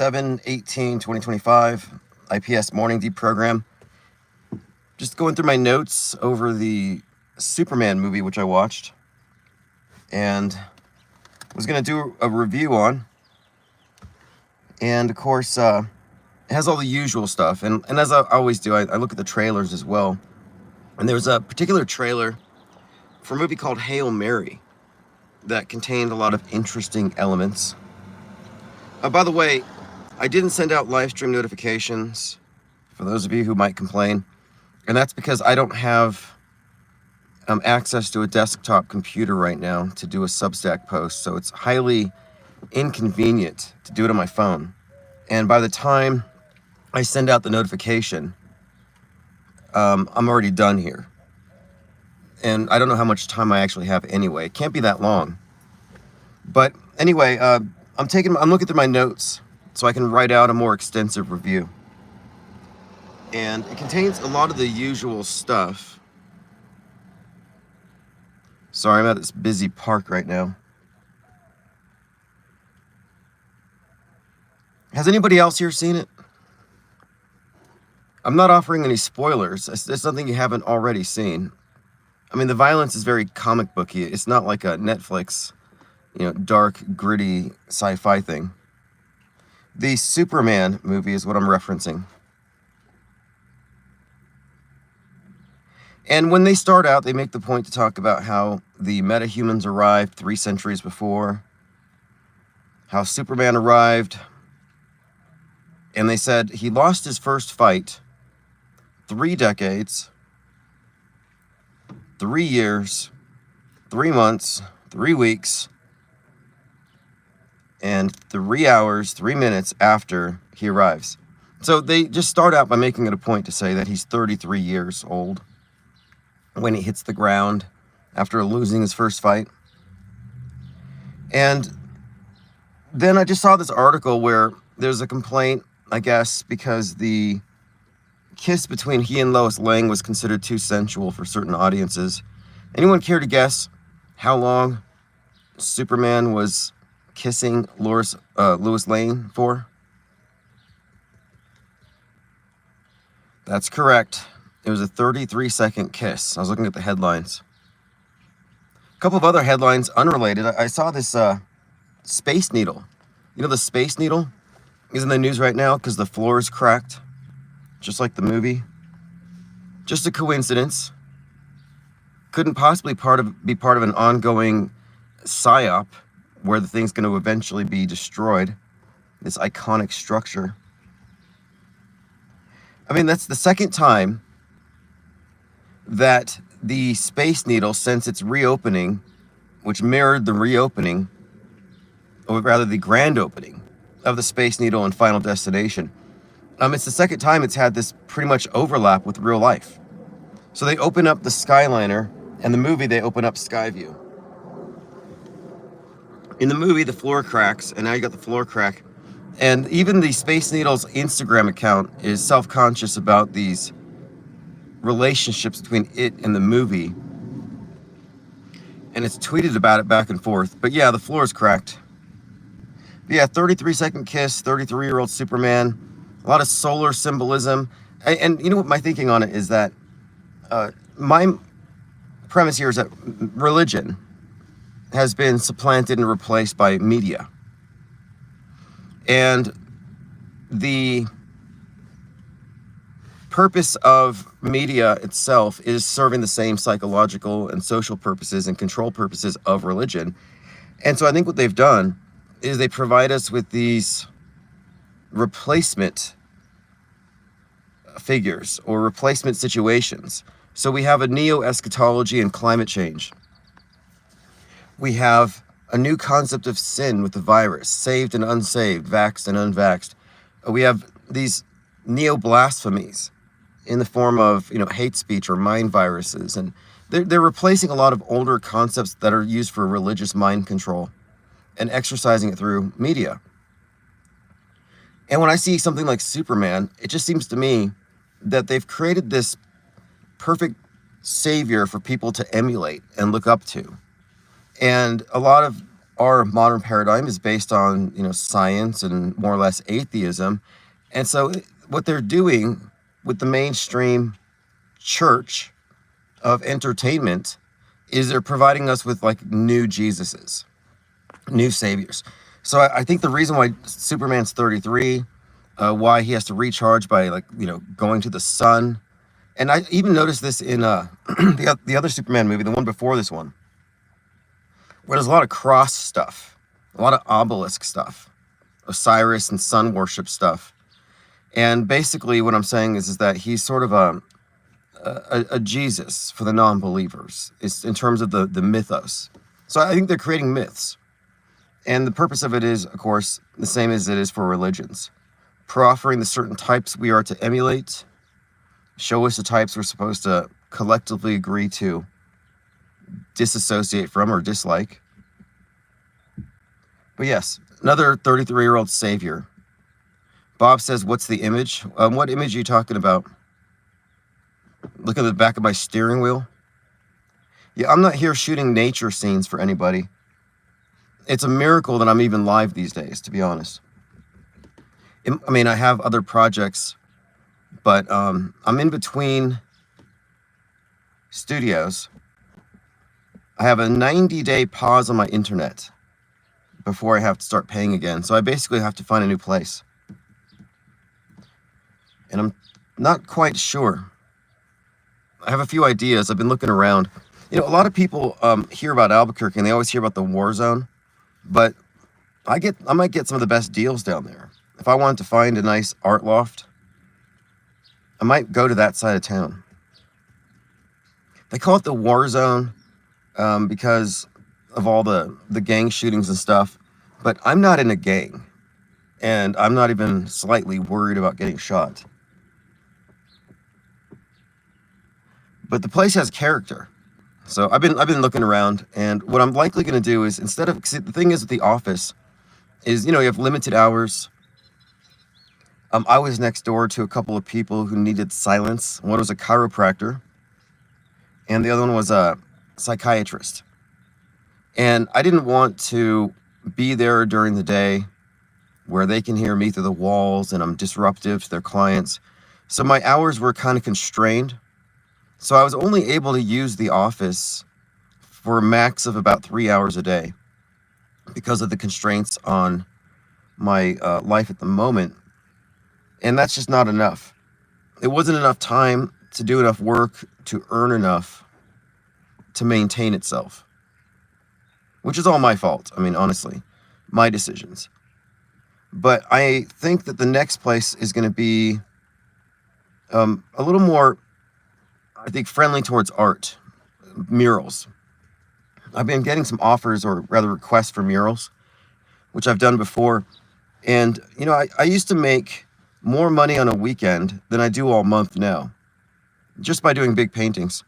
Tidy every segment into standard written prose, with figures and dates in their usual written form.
7/18/2025, IPS morning deprogram. Just going through my notes over the Superman movie, which I watched, and was going to do a review on. And of course, it has all the usual stuff. And as I always do, I look at the trailers as well. And there was a particular trailer for a movie called Hail Mary that contained a lot of interesting elements. By the way, I didn't send out live stream notifications for those of you who might complain. And that's because I don't have access to a desktop computer right now to do a Substack post. So it's highly inconvenient to do it on my phone. And by the time I send out the notification, I'm already done here. And I don't know how much time I actually have anyway. It can't be that long. But anyway, I'm looking through my notes so I can write out a more extensive review. And it contains a lot of the usual stuff. Sorry, I'm at this busy park right now. Has anybody else here seen it? I'm not offering any spoilers. It's something you haven't already seen. I mean, the violence is very comic booky. It's not like a Netflix, dark, gritty sci-fi thing. The Superman movie is what I'm referencing. And when they start out, they make the point to talk about how the metahumans arrived 3 centuries before, how Superman arrived, and they said he lost his first fight 3 decades, 3 years, 3 months, 3 weeks, and 3 hours, 3 minutes after he arrives. So they just start out by making it a point to say that he's 33 years old when he hits the ground after losing his first fight. And then I just saw this article where there's a complaint, I guess, because the kiss between he and Lois Lane was considered too sensual for certain audiences. Anyone care to guess how long Superman was kissing Lois Lane for? That's correct. It was a 33-second kiss. I was looking at the headlines. A couple of other headlines unrelated. I saw this Space Needle. You know, the Space Needle is in the news right now because the floor is cracked, just like the movie. Just a coincidence. Couldn't possibly be part of an ongoing psyop where the thing's going to eventually be destroyed. This iconic structure. I mean, that's the second time that the Space Needle, since its reopening, which mirrored the reopening, or rather the grand opening of the Space Needle in Final Destination, it's the second time it's had this pretty much overlap with real life. So they open up the Skyliner, and the movie they open up Skyview. In the movie, the floor cracks, and now you got the floor crack. And even the Space Needle's Instagram account is self-conscious about these relationships between it and the movie. And it's tweeted about it back and forth. But yeah, the floor is cracked. But yeah, 33-second kiss, 33-year-old Superman. A lot of solar symbolism. And you know what my thinking on it is that my premise here is that religion has been supplanted and replaced by media. And the purpose of media itself is serving the same psychological and social purposes and control purposes of religion. And so I think what they've done is they provide us with these replacement figures or replacement situations. So we have a neo-eschatology and climate change. We have a new concept of sin with the virus, saved and unsaved, vaxxed and unvaxxed. We have these neo-blasphemies in the form of, hate speech or mind viruses. And they're replacing a lot of older concepts that are used for religious mind control and exercising it through media. And when I see something like Superman, it just seems to me that they've created this perfect savior for people to emulate and look up to. And a lot of our modern paradigm is based on, science and more or less atheism. And so what they're doing with the mainstream church of entertainment is they're providing us with like new Jesuses, new saviors. So I think the reason why Superman's 33, why he has to recharge by going to the sun, and I even noticed this in the other Superman movie, the one before this one, where there's a lot of cross stuff, a lot of obelisk stuff, Osiris and sun worship stuff. And basically what I'm saying is that he's sort of a Jesus for the non-believers. It's in terms of the mythos. So I think they're creating myths. And the purpose of it is, of course, the same as it is for religions. Proffering the certain types we are to emulate, show us the types we're supposed to collectively agree to disassociate from or dislike. But yes, another 33-year-old savior. Bob says, what's the image? What image are you talking about? Look at the back of my steering wheel. Yeah, I'm not here shooting nature scenes for anybody. It's a miracle that I'm even live these days, to be honest. I mean, I have other projects, but I'm in between studios. I have a 90-day pause on my internet before I have to start paying again. So I basically have to find a new place. And I'm not quite sure. I have a few ideas. I've been looking around. A lot of people hear about Albuquerque and they always hear about the war zone, but I might get some of the best deals down there. If I wanted to find a nice art loft, I might go to that side of town. They call it the war zone because of all the gang shootings and stuff, but I'm not in a gang, and I'm not even slightly worried about getting shot. But the place has character. So I've been looking around, and what I'm likely going to do is, instead of, cause the thing is with the office is, you have limited hours. I was next door to a couple of people who needed silence. One was a chiropractor, and the other one was a psychiatrist. And I didn't want to be there during the day where they can hear me through the walls and I'm disruptive to their clients. So my hours were kind of constrained. So I was only able to use the office for a max of about 3 hours a day because of the constraints on my life at the moment. And that's just not enough. It wasn't enough time to do enough work to earn enough to maintain itself, which is all my fault. I mean, honestly, my decisions. But I think that the next place is going to be a little more, I think, friendly towards art, murals. I've been getting some offers, or rather requests for murals, which I've done before. And, I used to make more money on a weekend than I do all month now, just by doing big paintings.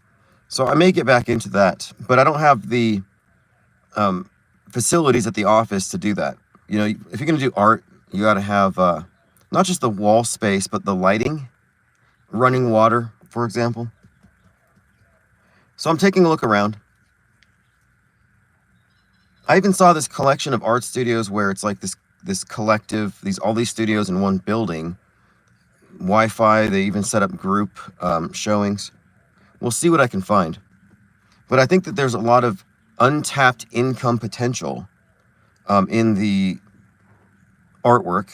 So I may get back into that, but I don't have the facilities at the office to do that. If you're going to do art, you got to have not just the wall space, but the lighting, running water, for example. So I'm taking a look around. I even saw this collection of art studios where it's like this collective, all these studios in one building. Wi-Fi, they even set up group showings. We'll see what I can find. But I think that there's a lot of untapped income potential in the artwork.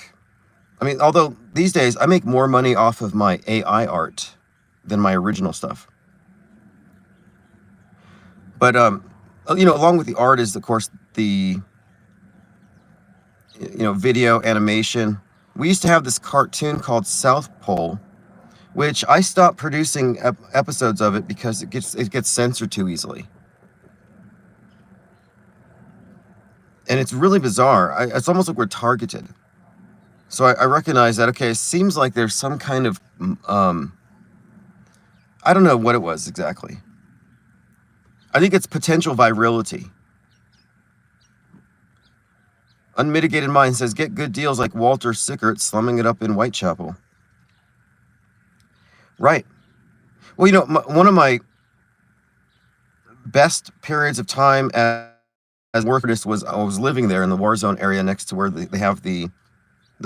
I mean, although these days I make more money off of my AI art than my original stuff. But along with the art is, of course, the video animation. We used to have this cartoon called South Pole, which I stopped producing episodes of it because it gets censored too easily. And it's really bizarre. It's almost like we're targeted. So I recognize that, okay, it seems like there's some kind of, I don't know what it was exactly. I think it's potential virility. Unmitigated Mind says, get good deals like Walter Sickert slumming it up in Whitechapel. Right. Well, one of my best periods of time as as a worker, I was living there in the war zone area next to where they have the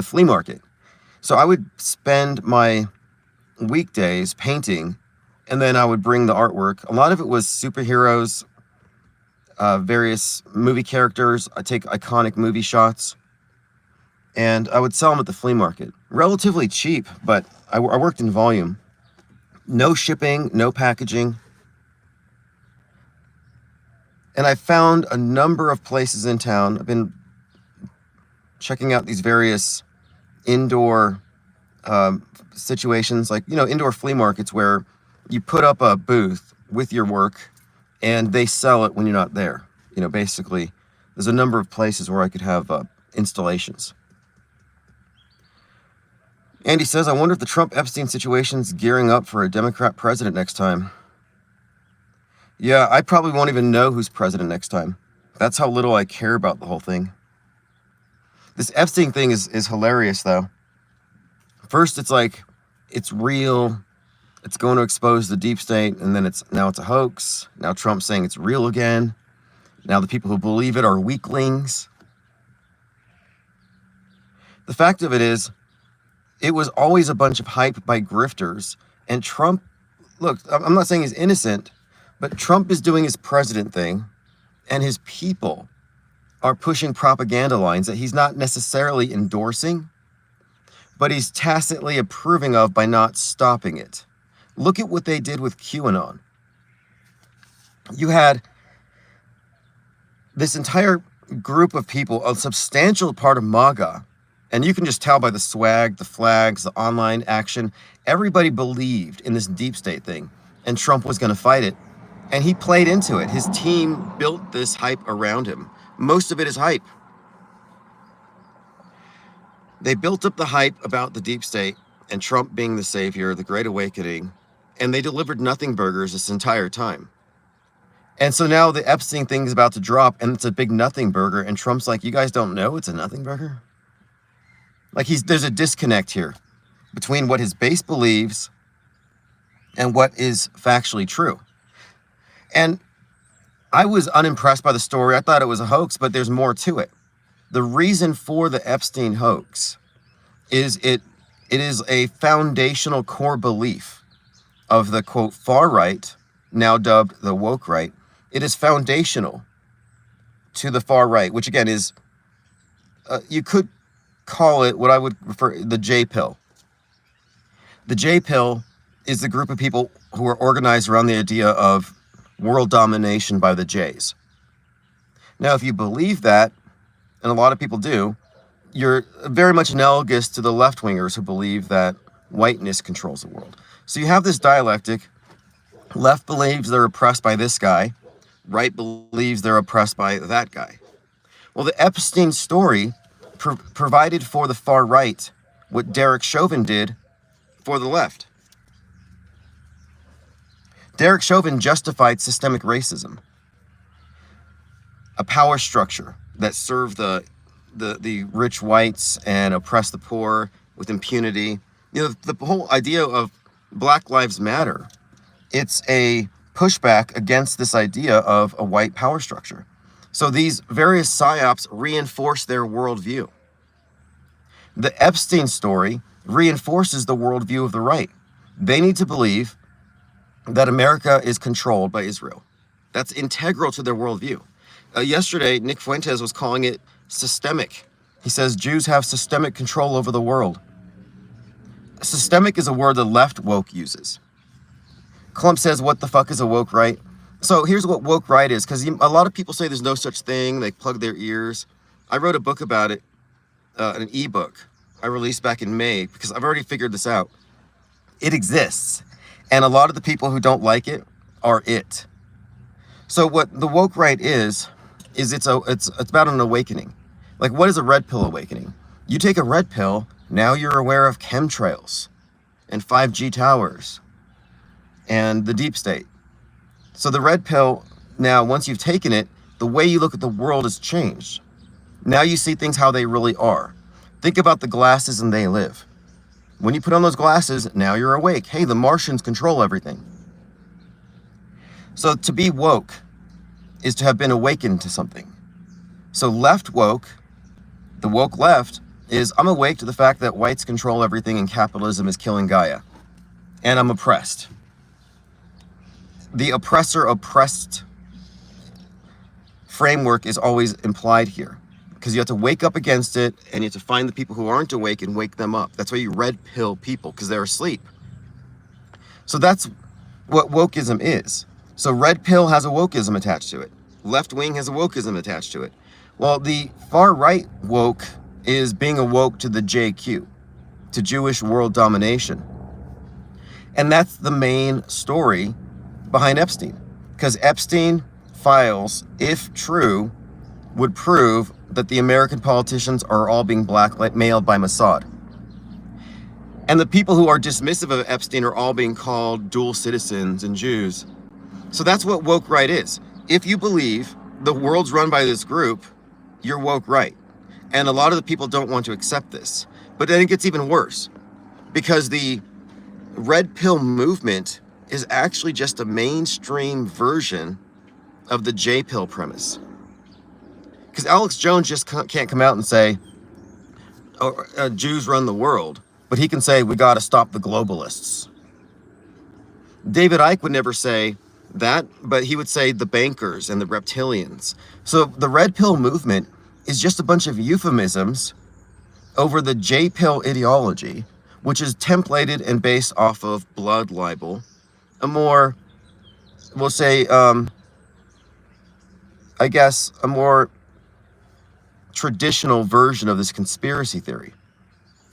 flea market. So I would spend my weekdays painting, and then I would bring the artwork. A lot of it was superheroes, various movie characters. I take iconic movie shots, and I would sell them at the flea market. Relatively cheap, but I worked in volume. No shipping, no packaging. And I found a number of places in town. I've been checking out these various indoor situations, like, indoor flea markets where you put up a booth with your work and they sell it when you're not there. Basically, there's a number of places where I could have installations. Andy says, I wonder if the Trump-Epstein situation's gearing up for a Democrat president next time. Yeah, I probably won't even know who's president next time. That's how little I care about the whole thing. This Epstein thing is hilarious, though. First, it's like, it's real. It's going to expose the deep state, and then now it's a hoax. Now Trump's saying it's real again. Now the people who believe it are weaklings. The fact of it is, it was always a bunch of hype by grifters. And Trump, look, I'm not saying he's innocent, but Trump is doing his president thing, and his people are pushing propaganda lines that he's not necessarily endorsing, but he's tacitly approving of by not stopping it. Look at what they did with QAnon. You had this entire group of people, a substantial part of MAGA, and you can just tell by the swag, the flags, the online action. Everybody believed in this deep state thing, and Trump was going to fight it. And he played into it. His team built this hype around him. Most of it is hype. They built up the hype about the deep state and Trump being the savior, the Great Awakening, and they delivered nothing burgers this entire time. And so now the Epstein thing is about to drop, and it's a big nothing burger, and Trump's like, you guys don't know it's a nothing burger? Like, there's a disconnect here between what his base believes and what is factually true. And I was unimpressed by the story. I thought it was a hoax, but there's more to it. The reason for the Epstein hoax is it is a foundational core belief of the, quote, far right, now dubbed the woke right. It is foundational to the far right, which again is, you could call it what I would refer the J pill. The J pill is the group of people who are organized around the idea of world domination by the Jays. Now, if you believe that, and a lot of people do, you're very much analogous to the left-wingers who believe that whiteness controls the world. So you have this dialectic. Left believes they're oppressed by this guy. Right believes they're oppressed by that guy. Well, the Epstein story provided for the far right what Derek Chauvin did for the left. Derek Chauvin justified systemic racism, a power structure that served the rich whites and oppressed the poor with impunity. The whole idea of Black Lives Matter, it's a pushback against this idea of a white power structure. So these various psyops reinforce their worldview. The Epstein story reinforces the worldview of the right. They need to believe that America is controlled by Israel. That's integral to their worldview. Yesterday, Nick Fuentes was calling it systemic. He says Jews have systemic control over the world. Systemic is a word the left woke uses. Clump says, what the fuck is a woke right? So here's what woke right is, because a lot of people say there's no such thing. They plug their ears. I wrote a book about it, an ebook I released back in May, because I've already figured this out. It exists. And a lot of the people who don't like it are it. So what the woke right is it's about an awakening. Like, what is a red pill awakening? You take a red pill, now you're aware of chemtrails and 5G towers and the deep state. So the red pill, now once you've taken it, the way you look at the world has changed. Now you see things how they really are. Think about the glasses and they live. When you put on those glasses, now you're awake. Hey, the Martians control everything. So to be woke is to have been awakened to something. So left woke, the woke left, is I'm awake to the fact that whites control everything and capitalism is killing Gaia. And I'm oppressed. The oppressor-oppressed framework is always implied here, because you have to wake up against it and you have to find the people who aren't awake and wake them up. That's why you red pill people, because they're asleep. So that's what wokeism is. So red pill has a wokeism attached to it. Left wing has a wokeism attached to it. Well, the far right woke is being awoke to the JQ, to Jewish world domination. And that's the main story behind Epstein, because Epstein files, if true, would prove that the American politicians are all being blackmailed by Mossad. And the people who are dismissive of Epstein are all being called dual citizens and Jews. So that's what woke right is. If you believe the world's run by this group, you're woke right. And a lot of the people don't want to accept this. But then it gets even worse, because the red pill movement is actually just a mainstream version of the J pill premise. Because Alex Jones just can't come out and say, oh, Jews run the world, but he can say, we got to stop the globalists. David Icke would never say that, but he would say the bankers and the reptilians. So the red pill movement is just a bunch of euphemisms over the J pill ideology, which is templated and based off of blood libel, a more, we'll say, I guess, a more traditional version of this conspiracy theory,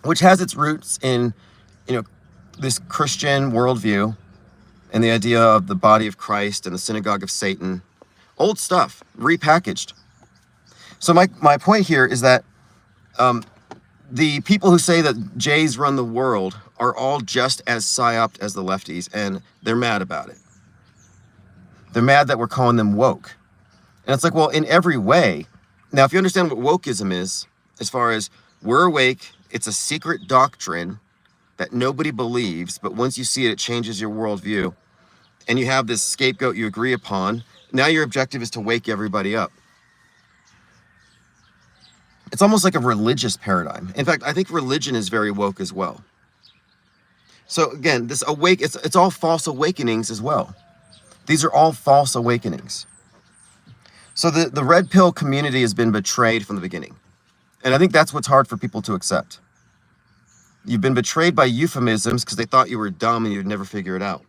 which has its roots in, this Christian worldview and the idea of the body of Christ and the synagogue of Satan. Old stuff, repackaged. So my point here is that the people who say that Jays run the world are all just as psyoped as the lefties, and they're mad about it. They're mad that we're calling them woke. And it's like, well, in every way. Now, if you understand what wokeism is, as far as we're awake, it's a secret doctrine that nobody believes, but once you see it, it changes your worldview. And you have this scapegoat you agree upon. Now your objective is to wake everybody up. It's almost like a religious paradigm. In fact, I think religion is very woke as well. So again, this it's all false awakenings as well. These are all false awakenings. So the red pill community has been betrayed from the beginning. And I think that's what's hard for people to accept. You've been betrayed by euphemisms because they thought you were dumb and you'd never figure it out.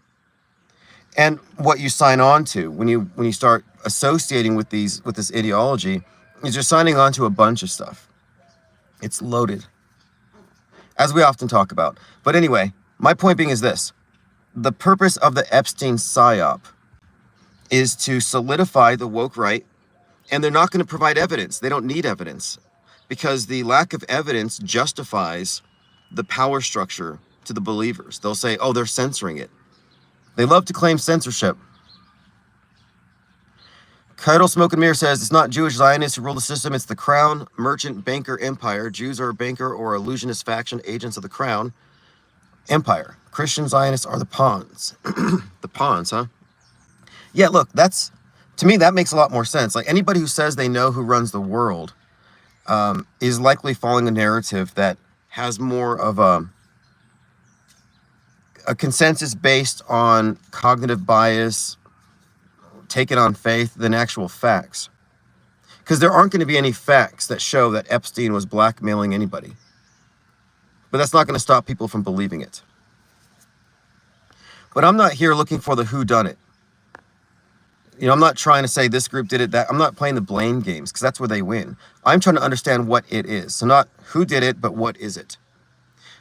And what you sign on to when you start associating with this ideology is you're signing on to a bunch of stuff. It's loaded, as we often talk about. But anyway, my point being is this. The purpose of the Epstein psyop is to solidify the woke right, and they're not going to provide evidence. They don't need evidence, because the lack of evidence justifies the power structure to the believers. They'll say, oh, they're censoring it. They love to claim censorship. Keitel Smoke and Mirror says, it's not Jewish Zionists who rule the system, it's the crown, merchant, banker, empire. Jews are a banker or illusionist faction, agents of the crown, empire. Christian Zionists are the pawns. The pawns, huh? Yeah, look, to me, that makes a lot more sense. Like, anybody who says they know who runs the world is likely following a narrative that has more of a consensus based on cognitive bias, taken on faith, than actual facts. Because there aren't going to be any facts that show that Epstein was blackmailing anybody. But that's not going to stop people from believing it. But I'm not here looking for the whodunit. I'm not trying to say this group did it, that. I'm not playing the blame games, because that's where they win. I'm trying to understand what it is. So not who did it, but what is it?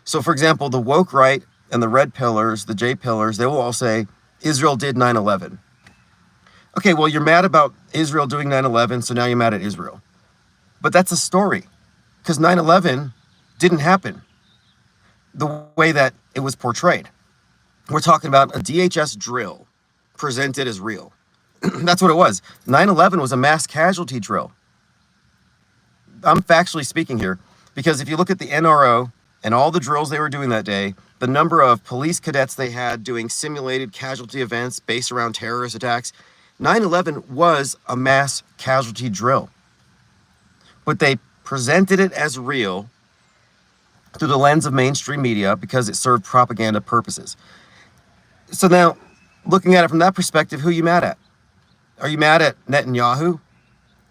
So, for example, the woke right and the red pillars, the J pillars, they will all say, Israel did 9/11. Okay, well, you're mad about Israel doing 9/11, so now you're mad at Israel. But that's a story, because 9/11 didn't happen the way that it was portrayed. We're talking about a DHS drill presented as real. That's what it was. 9/11 was a mass casualty drill. I'm factually speaking here, because if you look at the NRO and all the drills they were doing that day, the number of police cadets they had doing simulated casualty events based around terrorist attacks, 9/11 was a mass casualty drill. but they presented it as real through the lens of mainstream media because it served propaganda purposes. So now, looking at it from that perspective, who are you mad at? Are you mad at Netanyahu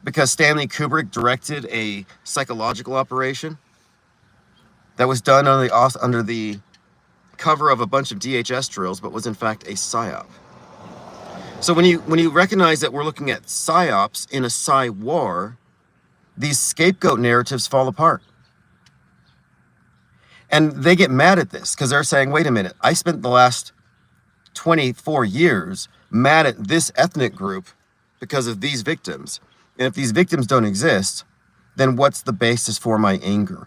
because Stanley Kubrick directed a psychological operation that was done under the cover of a bunch of DHS drills, but was in fact a psyop? So when you recognize that we're looking at psyops in a psy war, these scapegoat narratives fall apart. And they get mad at this because they're saying, wait a minute, I spent the last 24 years mad at this ethnic group because of these victims. And if these victims don't exist, then what's the basis for my anger?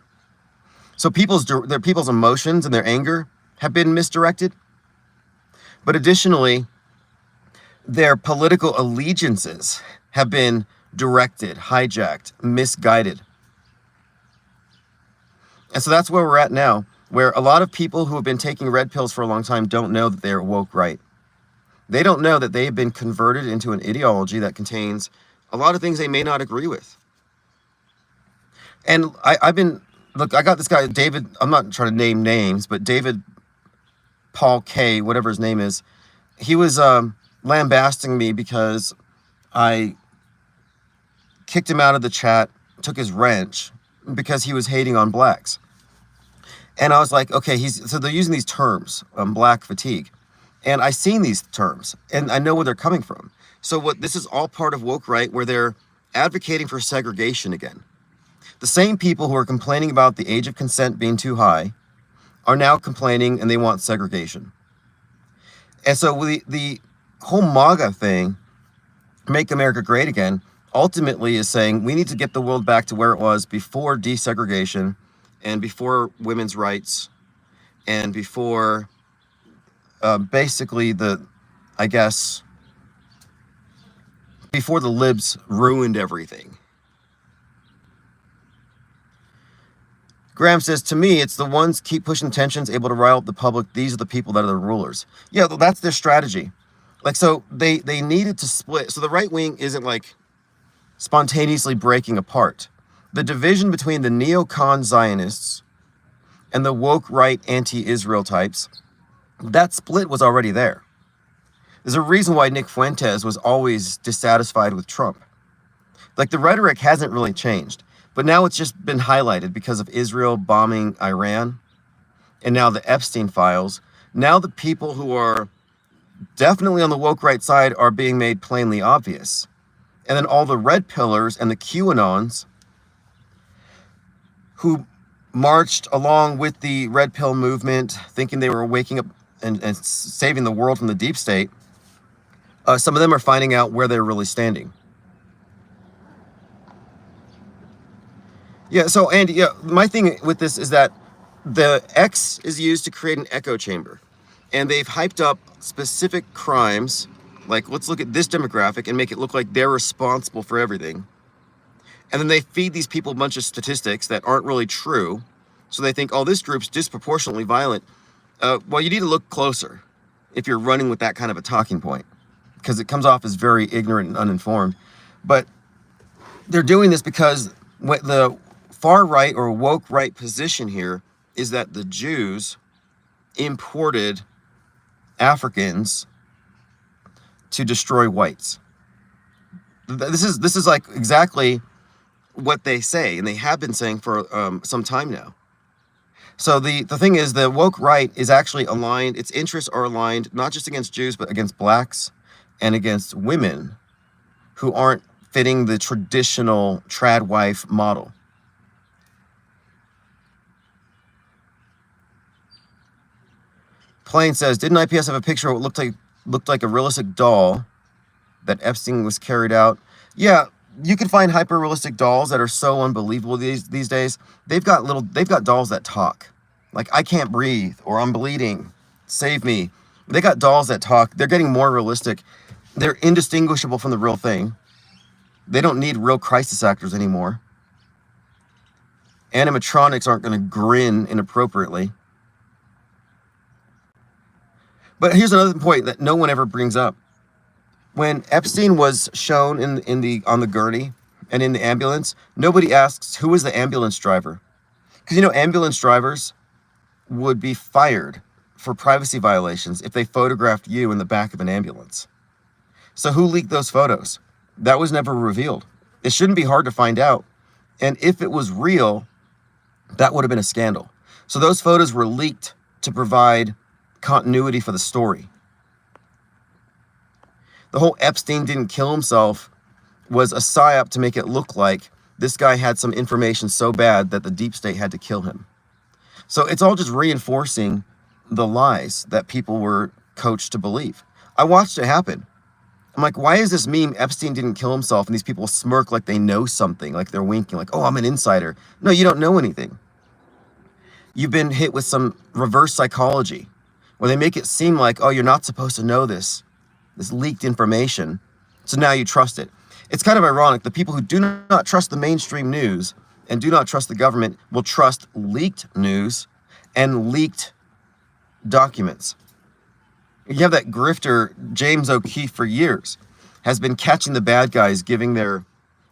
So people's emotions and their anger have been misdirected. But additionally, their political allegiances have been directed, hijacked, misguided. And so that's where we're at now, where a lot of people who have been taking red pills for a long time don't know that they're woke right. They don't know that they have been converted into an ideology that contains a lot of things they may not agree with. And I got this guy, David, I'm not trying to name names, but David Paul K, whatever his name is, he was lambasting me because I kicked him out of the chat, took his wrench, because he was hating on blacks. And I was like, okay, so they're using these terms, black fatigue. And I've seen these terms, and I know where they're coming from. So this is all part of woke right, where they're advocating for segregation again. The same people who are complaining about the age of consent being too high are now complaining and they want segregation. And so the whole MAGA thing, Make America Great Again, ultimately is saying we need to get the world back to where it was before desegregation and before women's rights and before basically before the libs ruined everything. Graham says, to me, it's the ones keep pushing tensions, able to rile up the public. These are the people that are the rulers. Yeah, that's their strategy. Like, so they needed to split. So the right wing isn't like spontaneously breaking apart. The division between the neocon Zionists and the woke right anti-Israel types, that split was already there. There's a reason why Nick Fuentes was always dissatisfied with Trump. Like, the rhetoric hasn't really changed, but now it's just been highlighted because of Israel bombing Iran and now the Epstein files. Now the people who are definitely on the woke right side are being made plainly obvious. And then all the red pillars and the QAnons who marched along with the red pill movement, thinking they were waking up and saving the world from the deep state, some of them are finding out where they're really standing. Yeah, so Andy, yeah, my thing with this is that the X is used to create an echo chamber. And they've hyped up specific crimes, like let's look at this demographic and make it look like they're responsible for everything. And then they feed these people a bunch of statistics that aren't really true. So they think, oh, this group's disproportionately violent. Well, you need to look closer if you're running with that kind of a talking point, because it comes off as very ignorant and uninformed. But they're doing this because what the far right or woke right position here is that the Jews imported Africans to destroy whites. This is like exactly what they say, and they have been saying for some time now. So the thing is, the woke right is actually aligned, its interests are aligned not just against Jews, but against blacks and against women who aren't fitting the traditional trad wife model. Plain says, didn't IPS have a picture of what looked like a realistic doll that Epstein was carried out? Yeah, you can find hyper-realistic dolls that are so unbelievable these days. They've got dolls that talk. Like, I can't breathe, or I'm bleeding, save me. They got dolls that talk. They're getting more realistic. They're indistinguishable from the real thing. They don't need real crisis actors anymore. Animatronics aren't going to grin inappropriately. But here's another point that no one ever brings up. When Epstein was shown on the gurney and in the ambulance, nobody asks who was the ambulance driver. Because ambulance drivers would be fired for privacy violations if they photographed you in the back of an ambulance. So who leaked those photos? That was never revealed. It shouldn't be hard to find out. And if it was real, that would have been a scandal. So those photos were leaked to provide continuity for the story. The whole Epstein didn't kill himself was a psyop to make it look like this guy had some information so bad that the deep state had to kill him. So it's all just reinforcing the lies that people were coached to believe. I watched it happen. I'm like, why is this meme Epstein didn't kill himself? And these people smirk like they know something, like they're winking, like, oh, I'm an insider. No, you don't know anything. You've been hit with some reverse psychology where they make it seem like, oh, you're not supposed to know this leaked information. So now you trust it. It's kind of ironic. The people who do not trust the mainstream news and do not trust the government will trust leaked news and leaked documents. You have that grifter, James O'Keefe, for years, has been catching the bad guys giving their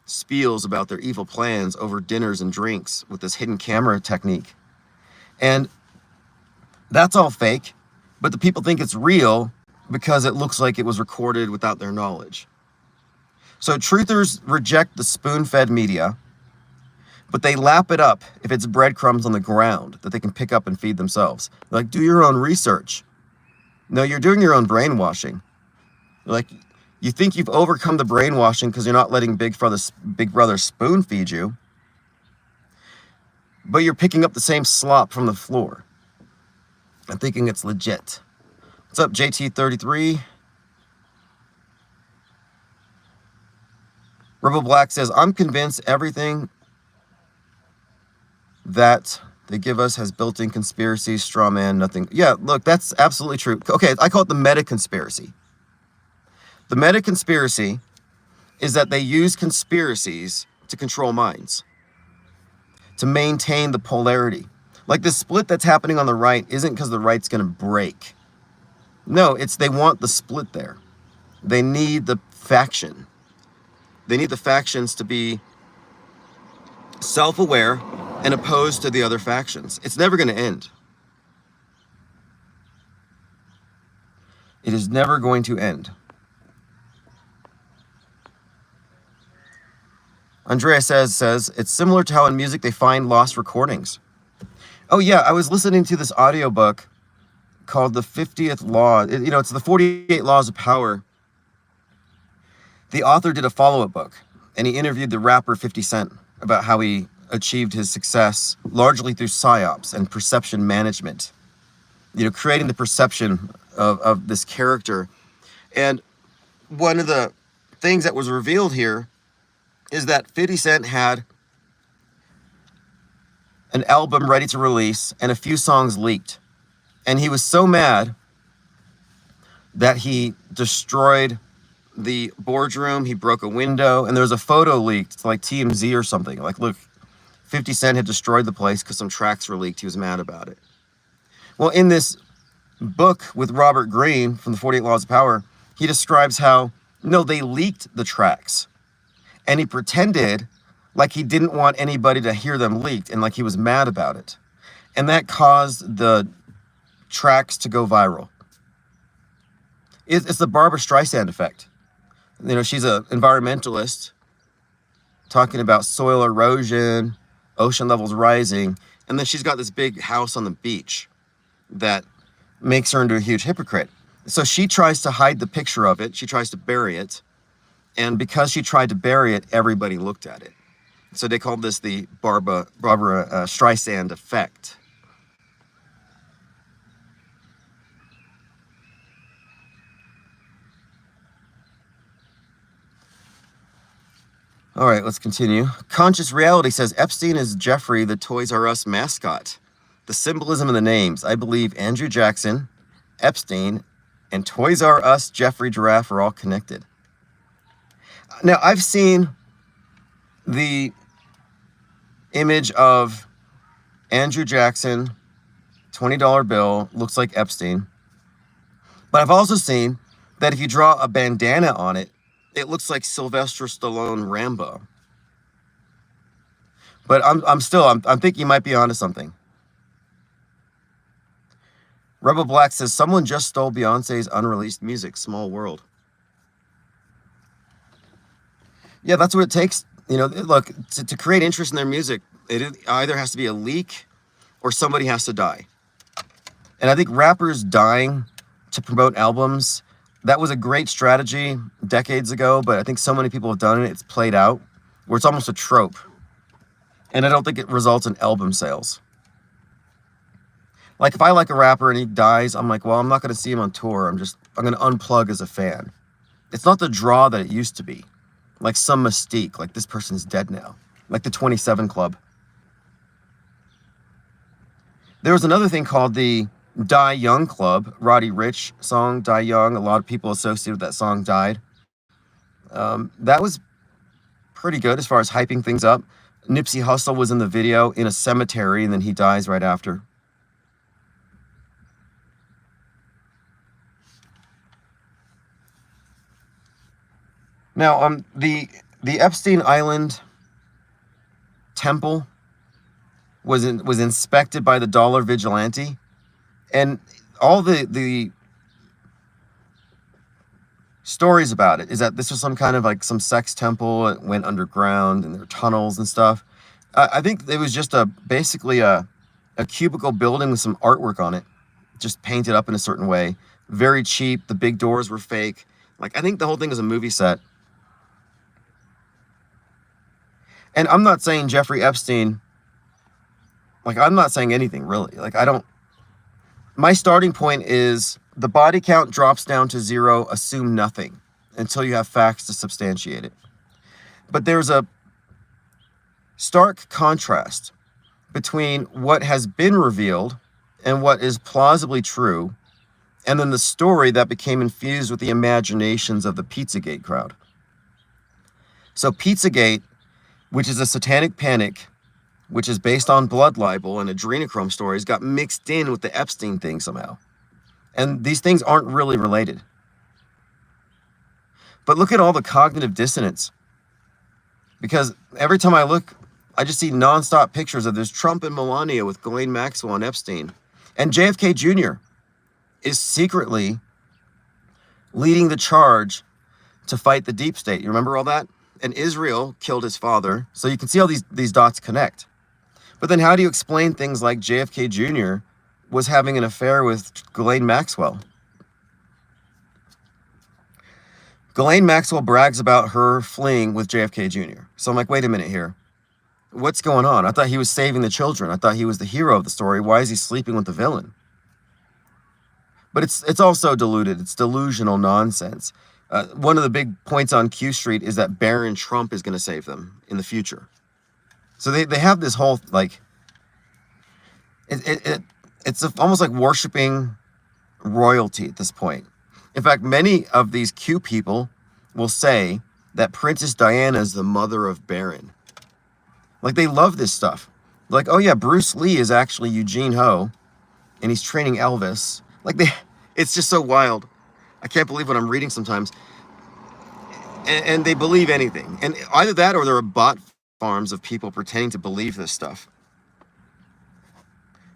spiels about their evil plans over dinners and drinks with this hidden camera technique. And that's all fake, but the people think it's real because it looks like it was recorded without their knowledge. So truthers reject the spoon-fed media, but they lap it up if it's breadcrumbs on the ground that they can pick up and feed themselves. Like, do your own research. No, you're doing your own brainwashing. Like, you think you've overcome the brainwashing because you're not letting Big Brother spoon feed you, but you're picking up the same slop from the floor and thinking it's legit. What's up, JT33? Rebel Black says, I'm convinced everything that they give us has built-in conspiracy, straw man, nothing. Yeah, look, that's absolutely true. Okay, I call it the meta-conspiracy. The meta-conspiracy is that they use conspiracies to control minds, to maintain the polarity. Like the split that's happening on the right isn't because the right's going to break. No, it's they want the split there. They need the faction. They need the factions to be self-aware and opposed to the other factions. It's never going to end. It is never going to end. Andrea says, it's similar to how in music they find lost recordings. Oh yeah, I was listening to this audiobook called The 50th Law. It's the 48 Laws of Power. The author did a follow-up book, and he interviewed the rapper 50 Cent about how he achieved his success largely through psyops and perception management. Creating the perception of this character. And one of the things that was revealed here is that 50 Cent had an album ready to release and a few songs leaked. And he was so mad that he destroyed the boardroom, he broke a window, and there was a photo leaked to like TMZ or something. Like, look, 50 Cent had destroyed the place because some tracks were leaked. He was mad about it. Well, in this book with Robert Greene from the 48 Laws of Power, he describes how, no, they leaked the tracks. And he pretended like he didn't want anybody to hear them leaked and like he was mad about it. And that caused the tracks to go viral. It's the Barbara Streisand effect. She's an environmentalist talking about soil erosion, ocean levels rising, and then she's got this big house on the beach that makes her into a huge hypocrite. So she tries to hide the picture of it. She tries to bury it. And because she tried to bury it, everybody looked at it. So they called this the Barbara Streisand effect. All right, let's continue. Conscious Reality says, Epstein is Jeffrey, the Toys R Us mascot. The symbolism in the names. I believe Andrew Jackson, Epstein, and Toys R Us Jeffrey Giraffe are all connected. Now, I've seen the image of Andrew Jackson, $20 bill, looks like Epstein. But I've also seen that if you draw a bandana on it, it looks like Sylvester Stallone Rambo. But I'm thinking you might be onto something. Rebel Black says someone just stole Beyonce's unreleased music. Small world. Yeah, that's what it takes. You know, look, to create interest in their music, it either has to be a leak or somebody has to die. And I think rappers dying to promote albums, that was a great strategy decades ago, but I think so many people have done it, it's played out, where it's almost a trope. And I don't think it results in album sales. Like, if I like a rapper and he dies, I'm like, well, I'm not going to see him on tour. I'm going to unplug as a fan. It's not the draw that it used to be. Like some mystique, like this person's dead now. Like the 27 Club. There was another thing called the Die Young Club. Roddy Ricch song, Die Young. A lot of people associated with that song died. That was pretty good as far as hyping things up. Nipsey Hussle was in the video in a cemetery, and then he dies right after. Now, the Epstein Island temple was inspected by the Dollar Vigilante, and all the stories about it is that this was some kind of like some sex temple. It went underground, and there were tunnels and stuff. I think it was just basically a cubicle building with some artwork on it, just painted up in a certain way. Very cheap. The big doors were fake. Like, I think the whole thing is a movie set. And I'm not saying Jeffrey Epstein, like, I'm not saying anything really. Like, my starting point is the body count drops down to 0, assume nothing until you have facts to substantiate it. But there's a stark contrast between what has been revealed and what is plausibly true, and then the story that became infused with the imaginations of the Pizzagate crowd. So Pizzagate, which is a satanic panic, which is based on blood libel and adrenochrome stories, got mixed in with the Epstein thing somehow. And these things aren't really related. But look at all the cognitive dissonance. Because every time I look, I just see nonstop pictures of there's Trump and Melania with Ghislaine Maxwell and Epstein. And JFK Jr. is secretly leading the charge to fight the deep state. You remember all that? And Israel killed his father. So you can see how these dots connect. But then how do you explain things like JFK Jr. was having an affair with Ghislaine Maxwell? Ghislaine Maxwell brags about her fleeing with JFK Jr. So I'm like, wait a minute here. What's going on? I thought he was saving the children. I thought he was the hero of the story. Why is he sleeping with the villain? But it's also diluted. It's delusional nonsense. One of the big points on Q Street is that Barron Trump is going to save them in the future. So they have this whole, like, it's almost like worshiping royalty at this point. In fact, many of these Q people will say that Princess Diana is the mother of Barron. Like, they love this stuff. Like, oh yeah, Bruce Lee is actually Eugene Ho, and he's training Elvis. Like, it's just so wild. I can't believe what I'm reading sometimes. And they believe anything. And either that or there are bot farms of people pretending to believe this stuff.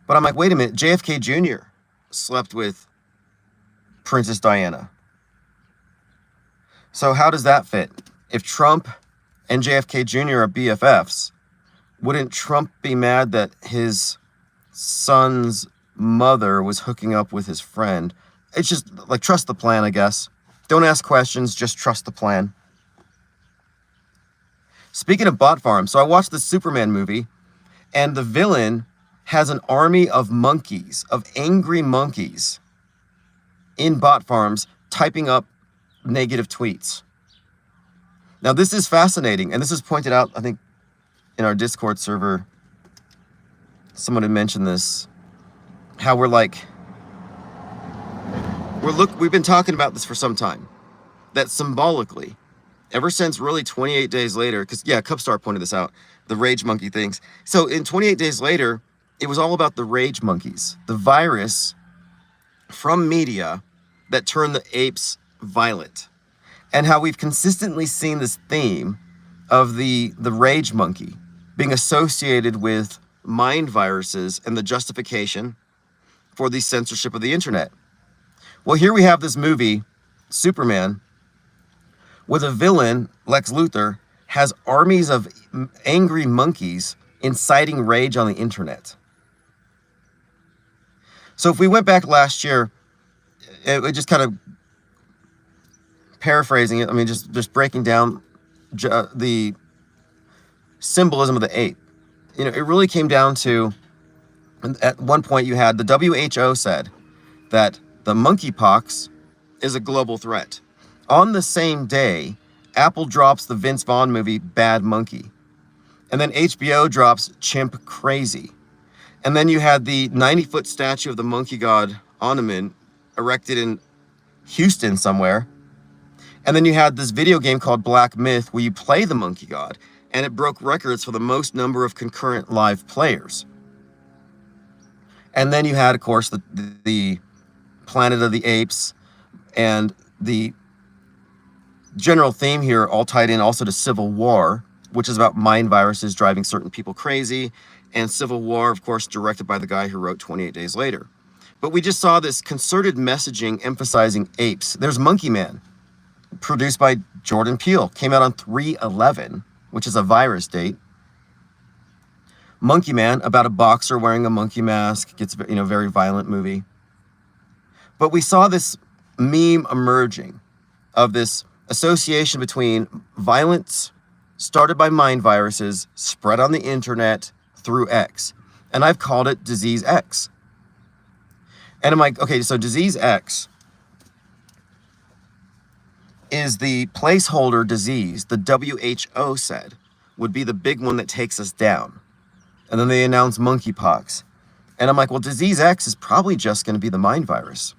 But I'm like, wait a minute, JFK Jr. slept with Princess Diana. So how does that fit? If Trump and JFK Jr. are BFFs, wouldn't Trump be mad that his son's mother was hooking up with his friend? It's just like, trust the plan, I guess. Don't ask questions, just trust the plan. Speaking of bot farms, so I watched the Superman movie, and the villain has an army of monkeys, of angry monkeys, in bot farms typing up negative tweets. Now, this is fascinating, and this is pointed out, I think, in our Discord server. Someone had mentioned this, how we've been talking about this for some time, that symbolically, ever since really 28 days later, because, yeah, Cupstar pointed this out, the rage monkey things. So in 28 days later, it was all about the rage monkeys, the virus from media that turned the apes violent, and how we've consistently seen this theme of the rage monkey. being associated with mind viruses and the justification for the censorship of the internet. Well, here we have this movie, Superman, with a villain, Lex Luthor, has armies of angry monkeys inciting rage on the internet. So if we went back last year, it just kind of paraphrasing it, I mean, just breaking down the symbolism of the ape. You know, it really came down to, at one point you had the WHO said that the monkeypox is a global threat. On the same day, Apple drops the Vince Vaughn movie Bad Monkey. And then HBO drops Chimp Crazy. And then you had the 90-foot statue of the monkey god Onaman erected in Houston somewhere. And then you had this video game called Black Myth where you play the monkey god, and it broke records for the most number of concurrent live players. And then you had, of course, the Planet of the Apes, and the general theme here all tied in also to Civil War, which is about mind viruses driving certain people crazy, and Civil War, of course, directed by the guy who wrote 28 Days Later. But we just saw this concerted messaging emphasizing apes. There's Monkey Man, produced by Jordan Peele, came out on 3/11, which is a virus date. Monkey Man, about a boxer wearing a monkey mask, gets, you know, very violent movie. But we saw this meme emerging of this association between violence started by mind viruses, spread on the internet through X. And I've called it Disease X. And I'm like, okay, so Disease X is the placeholder disease the WHO said would be the big one that takes us down. And then they announced monkeypox. And I'm like, well, Disease X is probably just going to be the mind virus.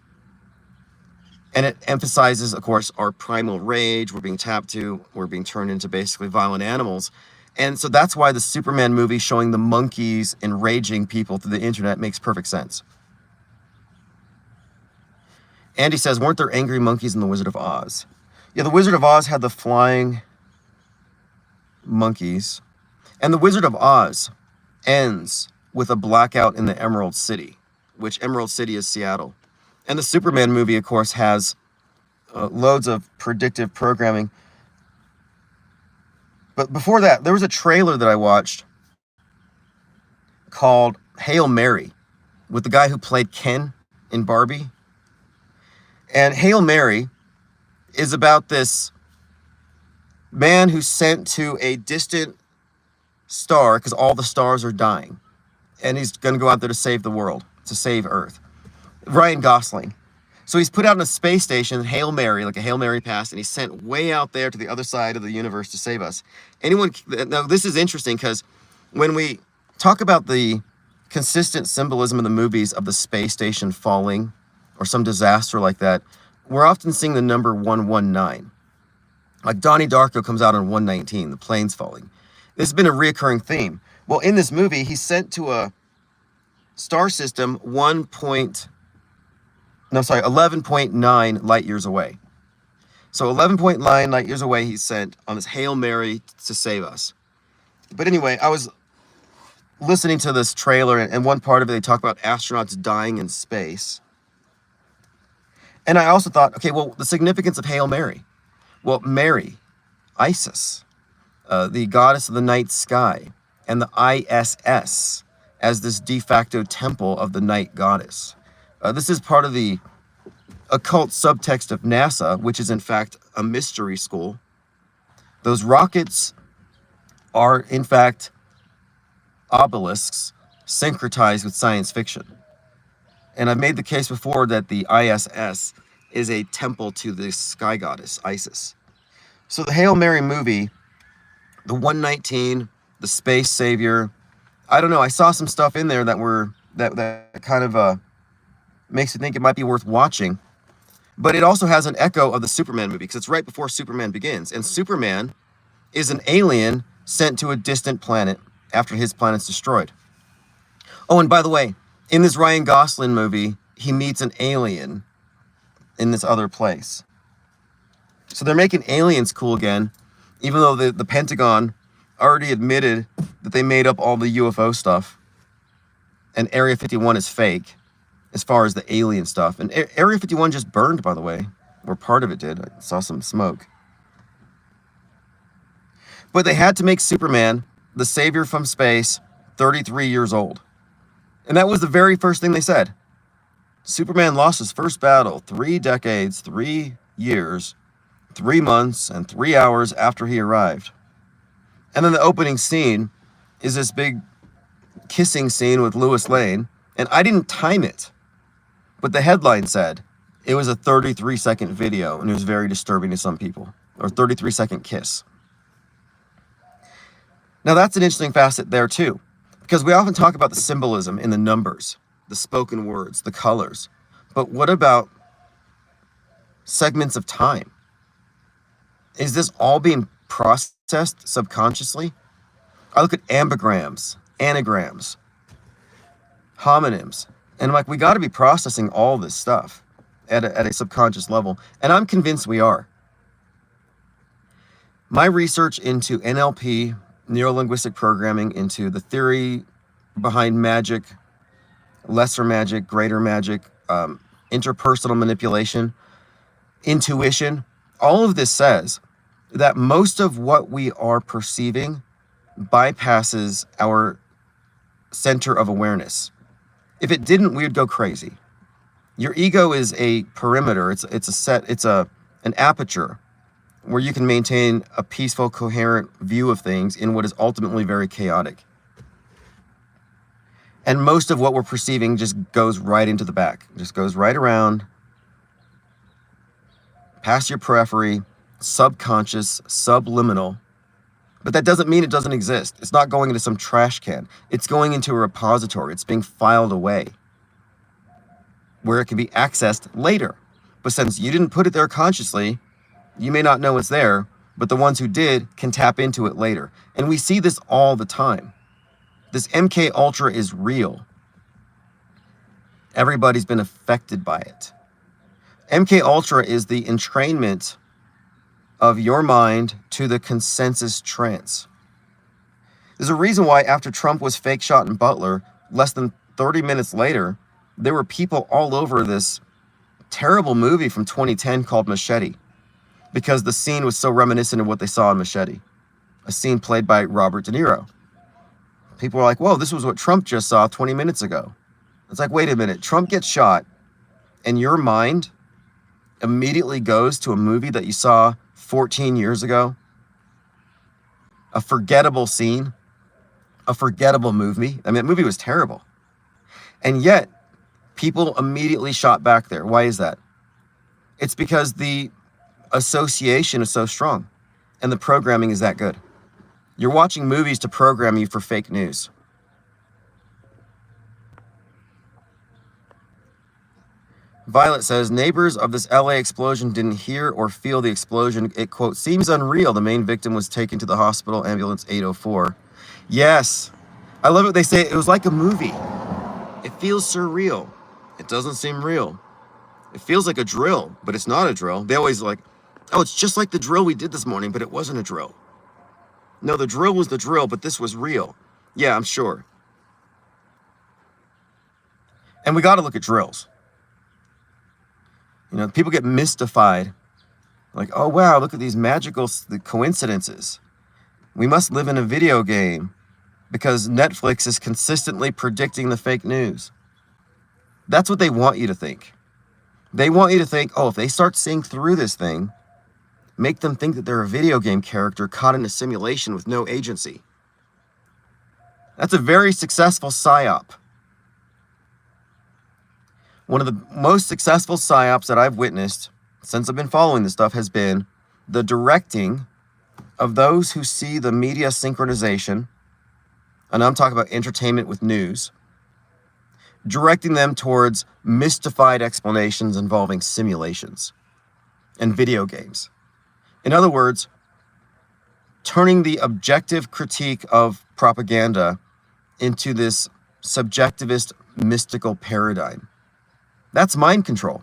And it emphasizes, of course, our primal rage. We're being tapped to. We're being turned into basically violent animals. And so that's why the Superman movie showing the monkeys enraging people through the internet makes perfect sense. Andy says, weren't there angry monkeys in The Wizard of Oz? Yeah, The Wizard of Oz had the flying monkeys. And The Wizard of Oz ends with a blackout in the Emerald City, which Emerald City is Seattle. And the Superman movie, of course, has loads of predictive programming. But before that, there was a trailer that I watched called Hail Mary with the guy who played Ken in Barbie. And Hail Mary is about this man who's sent to a distant star because all the stars are dying. And he's going to go out there to save the world, to save Earth. Ryan Gosling. So he's put out in a space station, Hail Mary, like a Hail Mary pass, and he's sent way out there to the other side of the universe to save us. Now this is interesting because when we talk about the consistent symbolism in the movies of the space station falling or some disaster like that, we're often seeing the number 119. Like Donnie Darko comes out on 119, the plane's falling. This has been a reoccurring theme. Well, in this movie, he's sent to a star system 11.9 light years away. So 11.9 light years away, he's sent on this Hail Mary to save us. But anyway, I was listening to this trailer, and one part of it, they talk about astronauts dying in space. And I also thought, okay, well, the significance of Hail Mary. Well, Mary, Isis, the goddess of the night sky, and the ISS as this de facto temple of the night goddess. This is part of the occult subtext of NASA, which is in fact a mystery school. Those rockets are in fact obelisks syncretized with science fiction. And I've made the case before that the ISS is a temple to the sky goddess, Isis. So the Hail Mary movie, the 119, the space savior, I don't know, I saw some stuff in there that kind of makes me think it might be worth watching. But it also has an echo of the Superman movie because it's right before Superman begins. And Superman is an alien sent to a distant planet after his planet's destroyed. Oh, and by the way, in this Ryan Gosling movie, he meets an alien in this other place. So they're making aliens cool again, even though the Pentagon already admitted that they made up all the UFO stuff, and Area 51 is fake as far as the alien stuff. And Area 51 just burned, by the way, or part of it did. I saw some smoke. But they had to make Superman, the savior from space, 33 years old. And that was the very first thing they said. Superman lost his first battle 3 decades, 3 years, 3 months, and 3 hours after he arrived. And then the opening scene is this big kissing scene with Lois Lane. And I didn't time it, but the headline said it was a 33-second video, and it was very disturbing to some people, or 33-second kiss. Now that's an interesting facet there too, because we often talk about the symbolism in the numbers, the spoken words, the colors. But what about segments of time? Is this all being processed subconsciously? I look at ambigrams, anagrams, homonyms, and I'm like, we got to be processing all this stuff at a subconscious level, and I'm convinced we are. My research into NLP, neuro-linguistic programming, into the theory behind magic, lesser magic, greater magic, interpersonal manipulation, intuition, all of this says that most of what we are perceiving bypasses our center of awareness. If it didn't, we would go crazy. Your ego is a perimeter. It's an aperture where you can maintain a peaceful, coherent view of things in what is ultimately very chaotic. And most of what we're perceiving just goes right into the back. Just goes right around, past your periphery, subconscious, subliminal. But that doesn't mean it doesn't exist. It's not going into some trash can. It's going into a repository. It's being filed away where it can be accessed later. But since you didn't put it there consciously, you may not know it's there, but the ones who did can tap into it later. And we see this all the time. This MK Ultra is real. Everybody's been affected by it. MK Ultra is the entrainment of your mind to the consensus trance. There's a reason why after Trump was fake shot in Butler, less than 30 minutes later, there were people all over this terrible movie from 2010 called Machete, because the scene was so reminiscent of what they saw in Machete, a scene played by Robert De Niro. People were like, whoa, this was what Trump just saw 20 minutes ago. It's like, wait a minute, Trump gets shot, and your mind immediately goes to a movie that you saw 14 years ago? A forgettable scene? A forgettable movie? I mean, that movie was terrible. And yet, people immediately shot back there. Why is that? It's because the association is so strong, and the programming is that good. You're watching movies to program you for fake news. Violet says, neighbors of this LA explosion didn't hear or feel the explosion. It, quote, seems unreal. The main victim was taken to the hospital, ambulance 804. Yes. I love it. They say it was like a movie. It feels surreal. It doesn't seem real. It feels like a drill, but it's not a drill. They always like, oh, it's just like the drill we did this morning, but it wasn't a drill. No, the drill was the drill, but this was real. Yeah, I'm sure. And we got to look at drills. You know, people get mystified. Like, oh, wow, look at these magical coincidences. We must live in a video game because Netflix is consistently predicting the fake news. That's what they want you to think. They want you to think, oh, if they start seeing through this thing, make them think that they're a video game character caught in a simulation with no agency. That's a very successful psyop. One of the most successful psyops that I've witnessed since I've been following this stuff has been the directing of those who see the media synchronization, and I'm talking about entertainment with news, directing them towards mystified explanations involving simulations and video games. In other words, turning the objective critique of propaganda into this subjectivist mystical paradigm. That's mind control.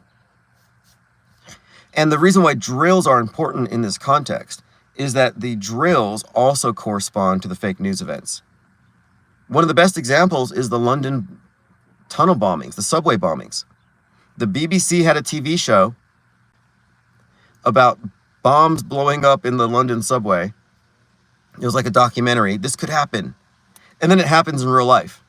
And the reason why drills are important in this context is that the drills also correspond to the fake news events. One of the best examples is the London tunnel bombings, the subway bombings. The BBC had a TV show about bombs blowing up in the London subway. It was like a documentary. This could happen. And then it happens in real life.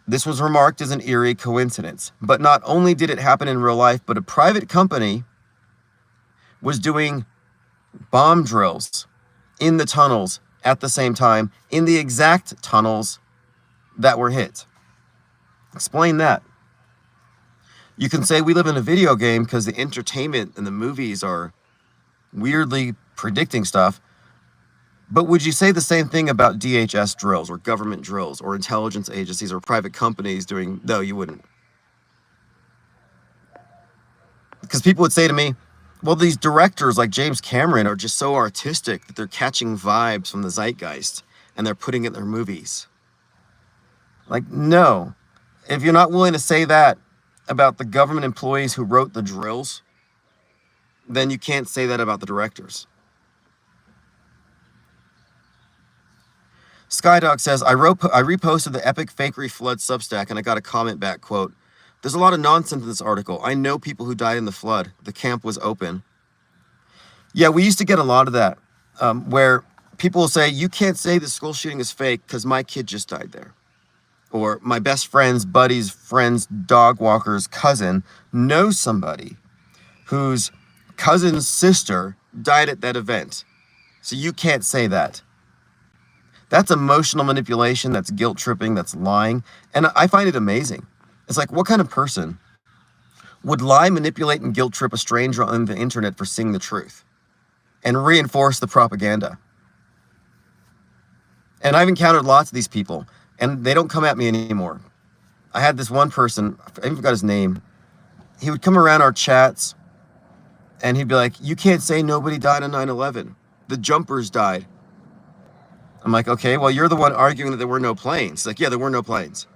This was remarked as an eerie coincidence. But not only did it happen in real life, but a private company was doing bomb drills in the tunnels at the same time, in the exact tunnels that were hit. Explain that. You can say we live in a video game because the entertainment and the movies are weirdly predicting stuff. But would you say the same thing about DHS drills or government drills or intelligence agencies or private companies doing? No, you wouldn't. Because people would say to me, well, these directors like James Cameron are just so artistic that they're catching vibes from the zeitgeist and they're putting it in their movies. Like, no. If you're not willing to say that about the government employees who wrote the drills, then you can't say that about the directors. Skydog says, I reposted the Epic Fakery Flood Substack and I got a comment back, quote, there's a lot of nonsense in this article. I know people who died in the flood. The camp was open. Yeah, we used to get a lot of that, where people will say, you can't say the school shooting is fake because my kid just died there. Or my best friend's buddy's friend's dog walker's cousin knows somebody whose cousin's sister died at that event. So you can't say that. That's emotional manipulation, that's guilt tripping, that's lying. And I find it amazing. It's like, what kind of person would lie, manipulate, and guilt trip a stranger on the internet for seeing the truth and reinforce the propaganda? And I've encountered lots of these people, and they don't come at me anymore. I had this one person, I even forgot his name. He would come around our chats, and he'd be like, you can't say nobody died on 9/11. The jumpers died. I'm like, okay, well, you're the one arguing that there were no planes. He's like, yeah, there were no planes.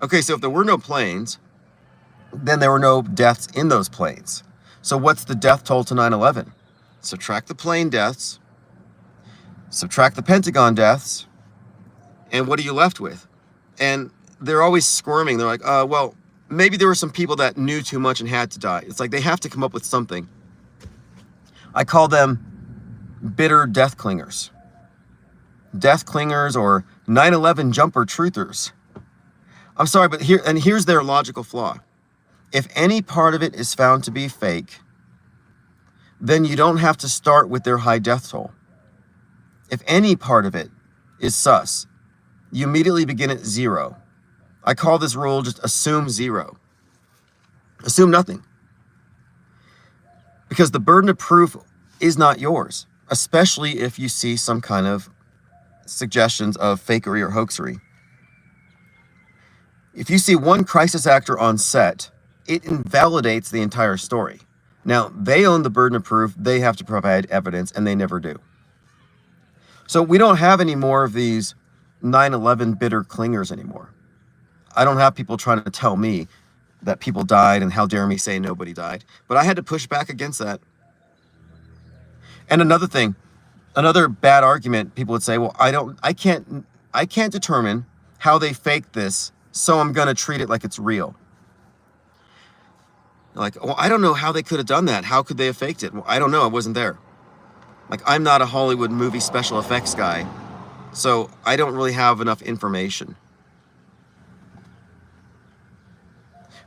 Okay, so if there were no planes, then there were no deaths in those planes. So what's the death toll to 9/11? Subtract the plane deaths, subtract the Pentagon deaths, and what are you left with? And they're always squirming. They're like, well, maybe there were some people that knew too much and had to die. It's like they have to come up with something. I call them bitter death clingers. Death clingers or 9/11 jumper truthers. I'm sorry, but here's their logical flaw. If any part of it is found to be fake, then you don't have to start with their high death toll. If any part of it is sus, you immediately begin at 0. I call this rule just assume 0. Assume nothing. Because the burden of proof is not yours, especially if you see some kind of suggestions of fakery or hoaxery. If you see one crisis actor on set, it invalidates the entire story. Now, they own the burden of proof, they have to provide evidence, and they never do. So we don't have any more of these 9/11 bitter clingers anymore. I don't have people trying to tell me that people died and how dare me say nobody died. But I had to push back against that. And another thing, another bad argument, people would say, well, I can't determine how they faked this, so I'm going to treat it like it's real. Like, well, I don't know how they could have done that. How could they have faked it? Well, I don't know. I wasn't there. Like, I'm not a Hollywood movie special effects guy, so I don't really have enough information.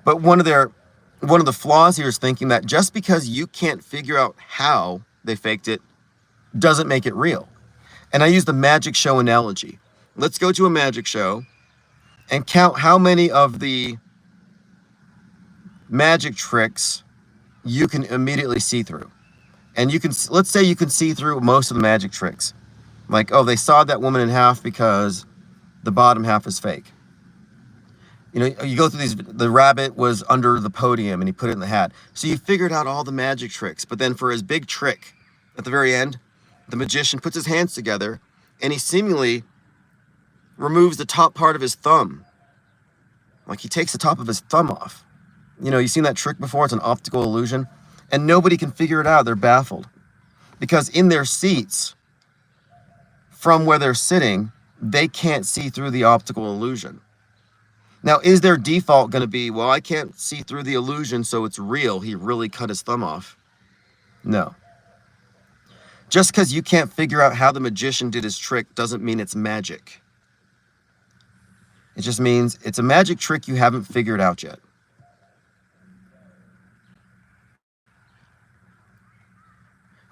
But one of the flaws here is thinking that just because you can't figure out how they faked it doesn't make it real. And I use the magic show analogy. Let's go to a magic show and count how many of the magic tricks you can immediately see through. And let's say you can see through most of the magic tricks. Like, oh, they sawed that woman in half because the bottom half is fake. You know, you go through these, the rabbit was under the podium and he put it in the hat. So you figured out all the magic tricks. But then for his big trick at the very end, the magician puts his hands together and he seemingly removes the top part of his thumb. Like, he takes the top of his thumb off. You know, you've seen that trick before. It's an optical illusion. And nobody can figure it out. They're baffled. because in their seats, from where they're sitting, they can't see through the optical illusion. Now, is their default going to be, well, I can't see through the illusion, so it's real, he really cut his thumb off? No. Just because you can't figure out how the magician did his trick doesn't mean it's magic. It just means it's a magic trick you haven't figured out yet.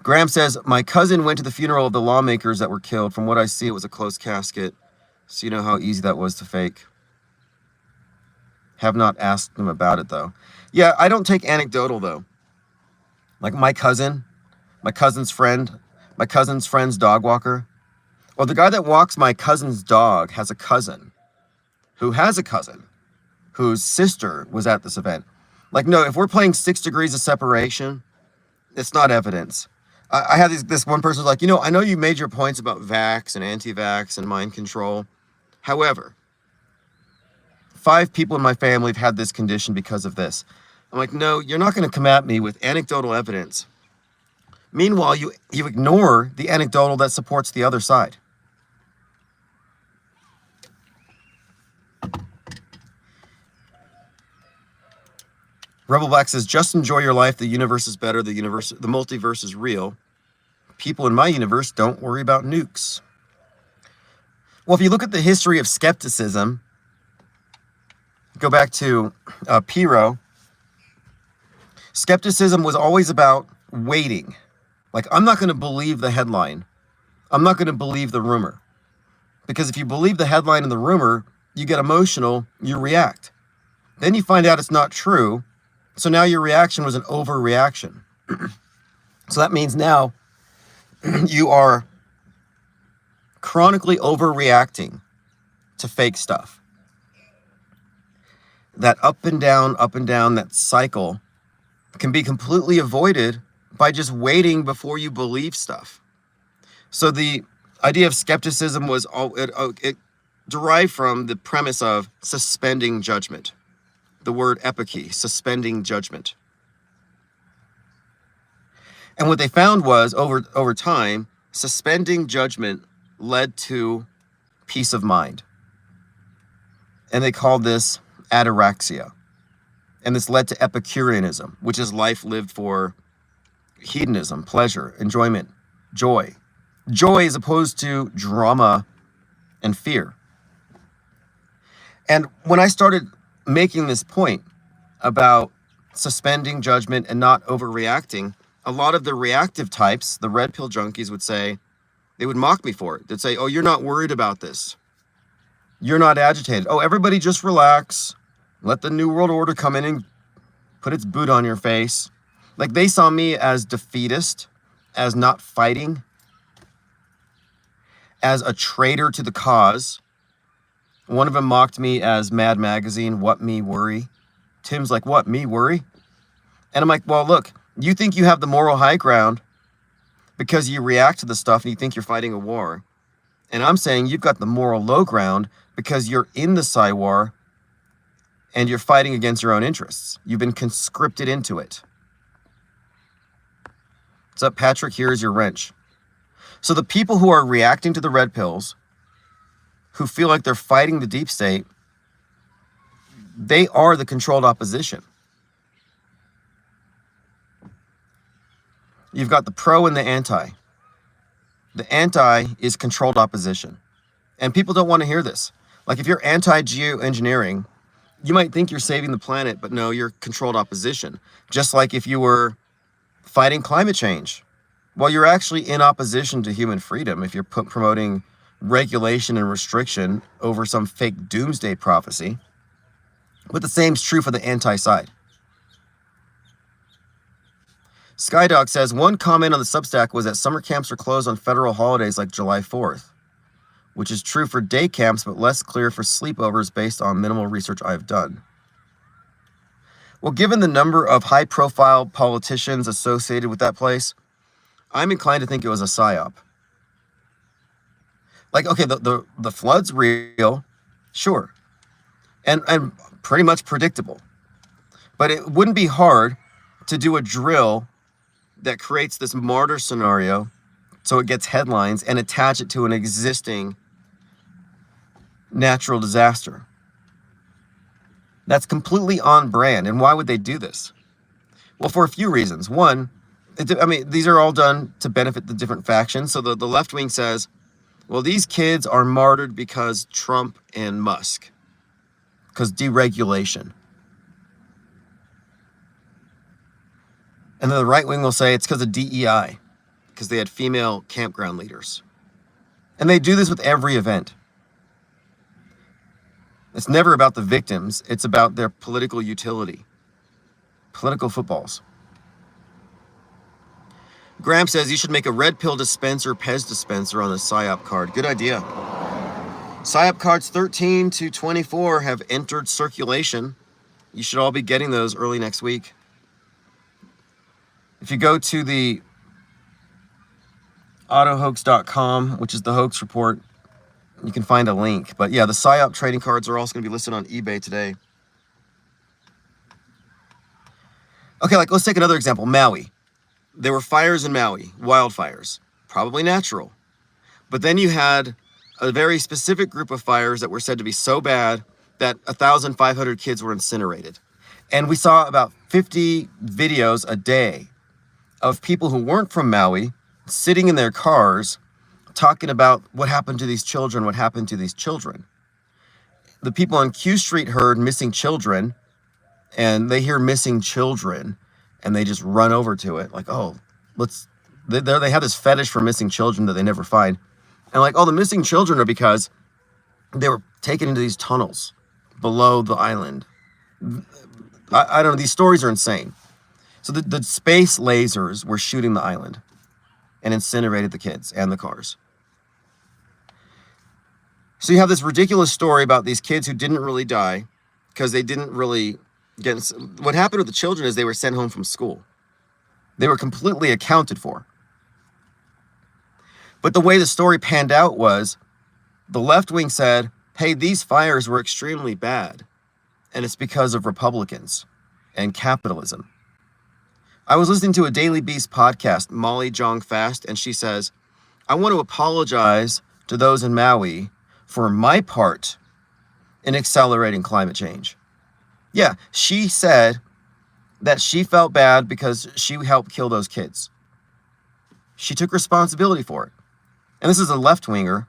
Graham says, my cousin went to the funeral of the lawmakers that were killed. From what I see, it was a closed casket. So you know how easy that was to fake. Have not asked them about it, though. Yeah, I don't take anecdotal, though. Like my cousin's friend's dog walker. Well, the guy that walks my cousin's dog has a cousin whose sister was at this event. Like, no, if we're playing 6 degrees of separation, it's not evidence. I had this one person like, I know you made your points about vax and anti-vax and mind control. However, 5 people in my family have had this condition because of this. I'm like, no, you're not going to come at me with anecdotal evidence. Meanwhile, you ignore the anecdotal that supports the other side. Rebel Black says, just enjoy your life. The universe is better. The multiverse is real. People in my universe don't worry about nukes. Well, if you look at the history of skepticism, go back to Piro, skepticism was always about waiting. Like, I'm not going to believe the headline. I'm not going to believe the rumor. Because if you believe the headline and the rumor, you get emotional, you react. Then you find out it's not true. So now your reaction was an overreaction. So that means now you are chronically overreacting to fake stuff. That up and down, that cycle can be completely avoided by just waiting before you believe stuff. So the idea of skepticism was it derived from the premise of suspending judgment. The word epiche, suspending judgment. And what they found was, over time, suspending judgment led to peace of mind. And they called this ataraxia. And this led to Epicureanism, which is life lived for hedonism, pleasure, enjoyment, joy. Joy as opposed to drama and fear. And when I started making this point about suspending judgment and not overreacting, a lot of the reactive types, the red pill junkies, would say, they would mock me for it. They'd say, oh, you're not worried about this. You're not agitated. Oh, everybody just relax. Let the New World Order come in and put its boot on your face. Like, they saw me as defeatist, as not fighting, as a traitor to the cause. One of them mocked me as Mad Magazine, what me worry. Tim's like, what, me worry? And I'm like, well, look, you think you have the moral high ground because you react to the stuff and you think you're fighting a war. And I'm saying you've got the moral low ground because you're in the Psy war and you're fighting against your own interests. You've been conscripted into it. What's up, Patrick? Here's your wrench. So the people who are reacting to the red pills, who feel like they're fighting the deep state, they are the controlled opposition. You've got the pro and the anti. The anti is controlled opposition. And people don't want to hear this. Like, if you're anti-geoengineering, you might think you're saving the planet, but no, you're controlled opposition. Just like if you were fighting climate change. Well, you're actually in opposition to human freedom if you're promoting regulation and restriction over some fake doomsday prophecy. But the same is true for the anti-side. Skydog says, one comment on the Substack was that summer camps are closed on federal holidays like July 4th, which is true for day camps, but less clear for sleepovers based on minimal research I've done. Well, given the number of high-profile politicians associated with that place, I'm inclined to think it was a psyop. Like, okay, the flood's real, sure, and pretty much predictable. But it wouldn't be hard to do a drill that creates this martyr scenario so it gets headlines and attach it to an existing natural disaster. That's completely on brand. And why would they do this? Well, for a few reasons. One, these are all done to benefit the different factions. So the left wing says, well, these kids are martyred because Trump and Musk, because deregulation. And then the right wing will say it's because of DEI, because they had female campground leaders. And they do this with every event. It's never about the victims. It's about their political utility. Political footballs. Graham says you should make a red pill dispenser, Pez dispenser on the PSYOP card. Good idea. PSYOP cards 13 to 24 have entered circulation. You should all be getting those early next week. If you go to the autohoax.com, which is the hoax report, you can find a link. But yeah, the PSYOP trading cards are also going to be listed on eBay today. Okay, let's take another example. Maui. There were fires in Maui, wildfires, probably natural. But then you had a very specific group of fires that were said to be so bad that 1,500 kids were incinerated. And we saw about 50 videos a day of people who weren't from Maui sitting in their cars talking about what happened to these children, what happened to these children. The people on Q Street heard missing children, and they hear missing children, and they just run over to it like, oh, they have this fetish for missing children that they never find. And like, oh, the missing children are because they were taken into these tunnels below the island. I don't know, these stories are insane. So the space lasers were shooting the island and incinerated the kids and the cars. So you have this ridiculous story about these kids who didn't really die because they didn't really get... What happened with the children is they were sent home from school. They were completely accounted for. But the way the story panned out was the left wing said, hey, these fires were extremely bad, and it's because of Republicans and capitalism. I was listening to a Daily Beast podcast, Molly Jong Fast, and she says, I want to apologize to those in Maui for my part in accelerating climate change. Yeah, she said that she felt bad because she helped kill those kids. She took responsibility for it. And this is a left-winger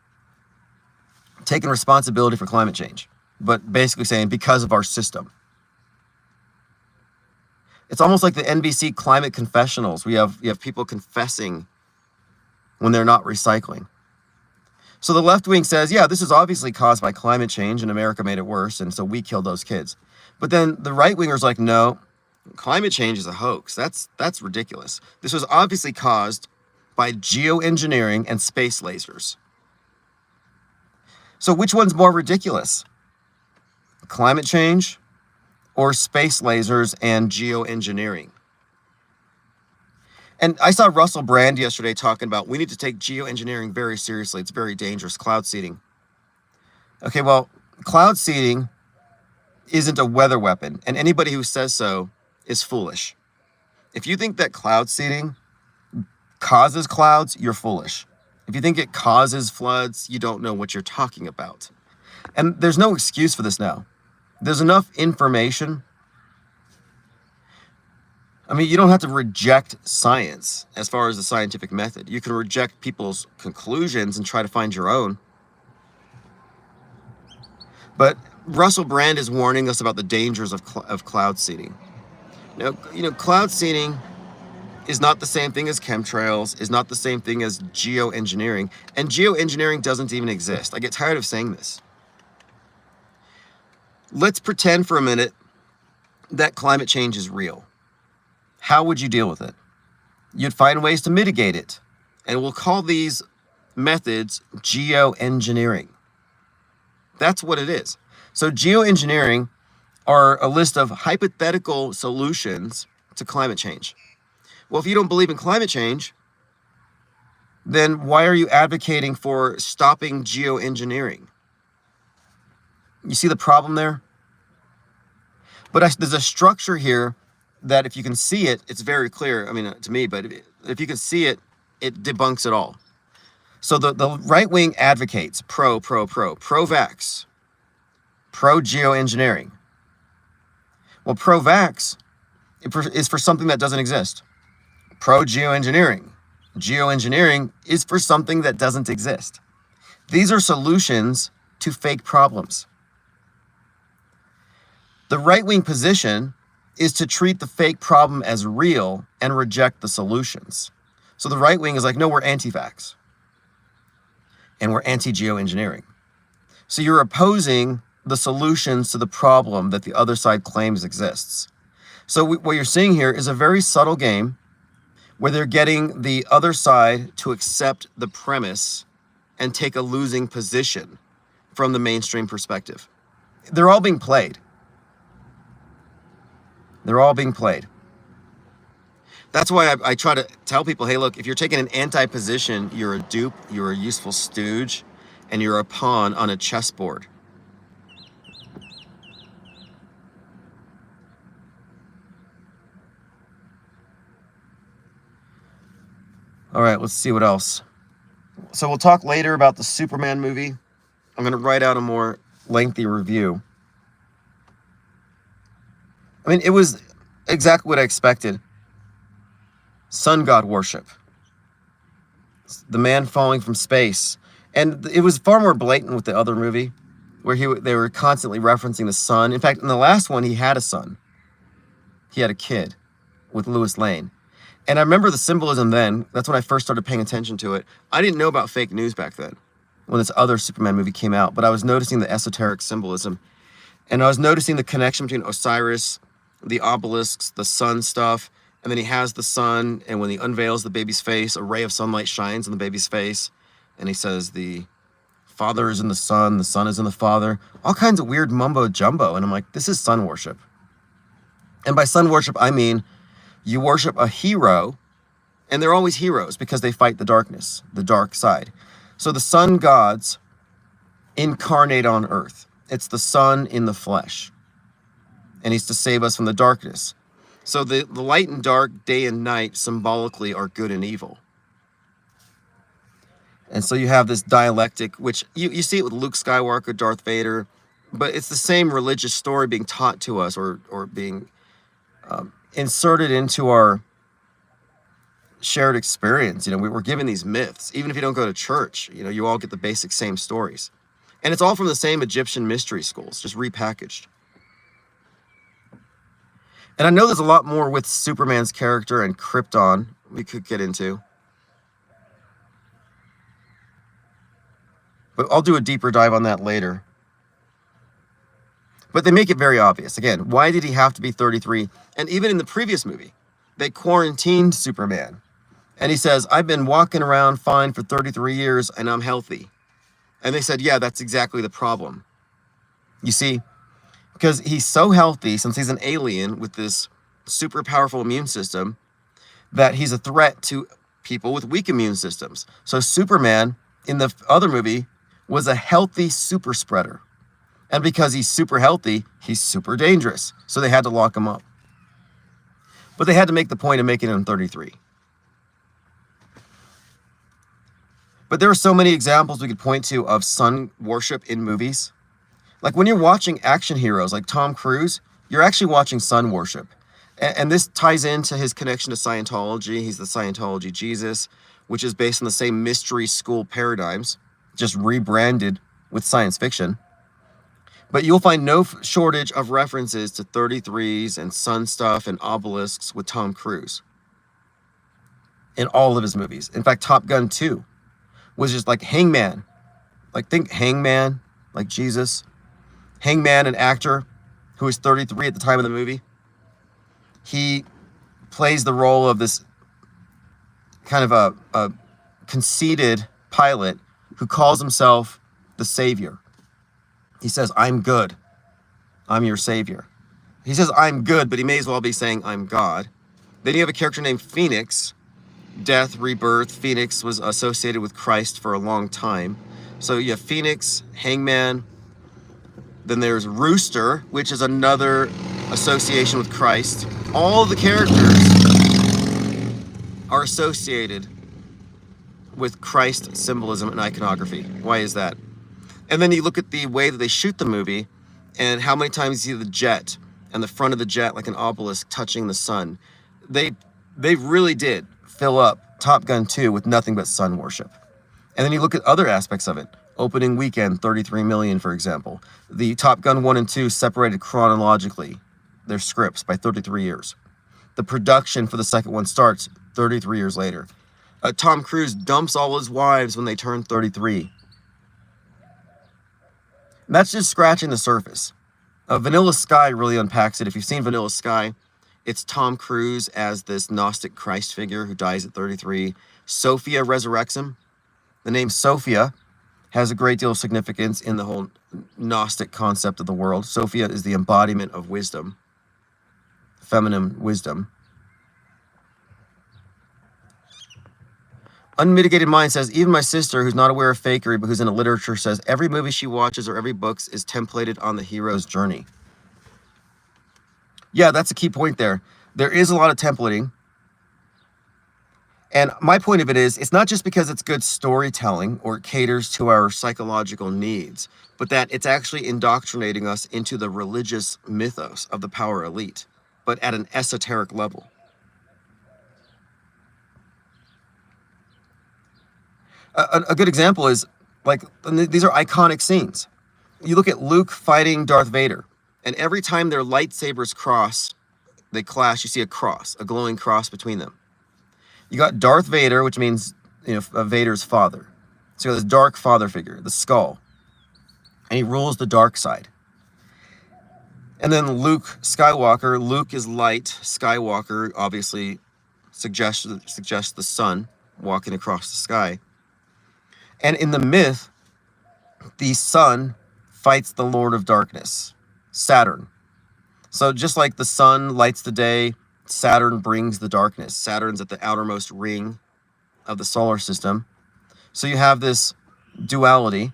taking responsibility for climate change, but basically saying because of our system. It's almost like the NBC climate confessionals. You have people confessing when they're not recycling. So the left wing says, yeah, this is obviously caused by climate change and America made it worse, and so we killed those kids. But then the right winger's like, no, climate change is a hoax. That's ridiculous. This was obviously caused by geoengineering and space lasers. So which one's more ridiculous? Climate change or space lasers and geoengineering? And I saw Russell Brand yesterday talking about we need to take geoengineering very seriously. It's very dangerous, cloud seeding. Okay, well, cloud seeding isn't a weather weapon, and anybody who says so is foolish. If you think that cloud seeding causes clouds, you're foolish. If you think it causes floods, you don't know what you're talking about. And there's no excuse for this now. There's enough information. I mean, you don't have to reject science as far as the scientific method. You can reject people's conclusions and try to find your own. But Russell Brand is warning us about the dangers of cloud seeding. Now, cloud seeding is not the same thing as chemtrails, is not the same thing as geoengineering, and geoengineering doesn't even exist. I get tired of saying this. Let's pretend for a minute that climate change is real. How would you deal with it? You'd find ways to mitigate it, and we'll call these methods geoengineering. That's what it is. So geoengineering are a list of hypothetical solutions to climate change. Well, if you don't believe in climate change, then why are you advocating for stopping geoengineering? You see the problem there? But there's a structure here that if you can see it, it's very clear. I mean, to me, but if you can see it, it debunks it all. So the right wing advocates pro-vax, pro-geoengineering. Well, pro-vax is for something that doesn't exist. Pro-geoengineering. Geoengineering is for something that doesn't exist. These are solutions to fake problems. The right-wing position is to treat the fake problem as real and reject the solutions. So the right wing is like, no, we're anti-vax. And we're anti-geoengineering. So you're opposing the solutions to the problem that the other side claims exists. So what you're seeing here is a very subtle game where they're getting the other side to accept the premise and take a losing position from the mainstream perspective. They're all being played. They're all being played. That's why I try to tell people, hey, look, if you're taking an anti-position, you're a dupe, you're a useful stooge, and you're a pawn on a chessboard. All right, let's see what else. So we'll talk later about the Superman movie. I'm going to write out a more lengthy review. I mean, it was exactly what I expected. Sun god worship. The man falling from space. And it was far more blatant with the other movie, where they were constantly referencing the sun. In fact, in the last one, he had a son. He had a kid with Lois Lane. And I remember the symbolism then. That's when I first started paying attention to it. I didn't know about fake news back then, when this other Superman movie came out, but I was noticing the esoteric symbolism. And I was noticing the connection between Osiris, the obelisks, the sun stuff, and then he has the sun, and when he unveils the baby's face, a ray of sunlight shines on the baby's face, and he says the Father is in the Son is in the Father, all kinds of weird mumbo-jumbo, and I'm like, this is sun worship. And by sun worship, I mean you worship a hero, and they're always heroes because they fight the darkness, the dark side. So the sun gods incarnate on earth. It's the sun in the flesh, and he's to save us from the darkness. So the light and dark, day and night, symbolically are good and evil. And so you have this dialectic, which you see it with Luke Skywalker, Darth Vader, but it's the same religious story being taught to us or being inserted into our shared experience. You know, we're given these myths. Even if you don't go to church, you know, you all get the basic same stories. And it's all from the same Egyptian mystery schools, just repackaged. And I know there's a lot more with Superman's character and Krypton we could get into. But I'll do a deeper dive on that later. But they make it very obvious. Again, why did he have to be 33? And even in the previous movie, they quarantined Superman. And he says, I've been walking around fine for 33 years and I'm healthy. And they said, yeah, that's exactly the problem. You see, because he's so healthy, since he's an alien with this super powerful immune system, that he's a threat to people with weak immune systems. So Superman, in the other movie, was a healthy super spreader. And because he's super healthy, he's super dangerous. So they had to lock him up. But they had to make the point of making him 33. But there are so many examples we could point to of sun worship in movies. Like when you're watching action heroes like Tom Cruise, you're actually watching sun worship. And this ties into his connection to Scientology. He's the Scientology Jesus, which is based on the same mystery school paradigms, just rebranded with science fiction. But you'll find no shortage of references to 33s and sun stuff and obelisks with Tom Cruise in all of his movies. In fact, Top Gun 2 was just like Hangman. Like think Hangman, like Jesus. Hangman, an actor who was 33 at the time of the movie. He plays the role of this kind of a conceited pilot who calls himself the savior. He says, I'm good. I'm your savior. He says, I'm good, but he may as well be saying, I'm God. Then you have a character named Phoenix. Death, rebirth. Phoenix was associated with Christ for a long time. So you have Phoenix, Hangman. Then there's Rooster, which is another association with Christ. All the characters are associated with Christ symbolism and iconography. Why is that? And then you look at the way that they shoot the movie and how many times you see the jet and the front of the jet like an obelisk touching the sun. They really did fill up Top Gun 2 with nothing but sun worship. And then you look at other aspects of it. Opening weekend, 33 million, for example. The Top Gun 1 and 2 separated chronologically their scripts by 33 years. The production for the second one starts 33 years later. Tom Cruise dumps all his wives when they turn 33. And that's just scratching the surface. Vanilla Sky really unpacks it. If you've seen Vanilla Sky, it's Tom Cruise as this Gnostic Christ figure who dies at 33. Sophia resurrects him. The name Sophia has a great deal of significance in the whole Gnostic concept of the world. Sophia is the embodiment of wisdom, feminine wisdom. Unmitigated Mind says, even my sister, who's not aware of fakery, but who's into literature, says every movie she watches or every book is templated on the hero's journey. Yeah, that's a key point there. There is a lot of templating. And my point of it is, it's not just because it's good storytelling or it caters to our psychological needs, but that it's actually indoctrinating us into the religious mythos of the power elite, but at an esoteric level. A good example is, like, these are iconic scenes. You look at Luke fighting Darth Vader, and every time their lightsabers cross, they clash, you see a cross, a glowing cross between them. You got Darth Vader, which means, Vader's father. So you got this dark father figure, the skull. And he rules the dark side. And then Luke Skywalker. Luke is light. Skywalker obviously suggests the sun walking across the sky. And in the myth, the sun fights the Lord of Darkness, Saturn. So just like the sun lights the day, Saturn brings the darkness. Saturn's at the outermost ring of the solar system. So you have this duality.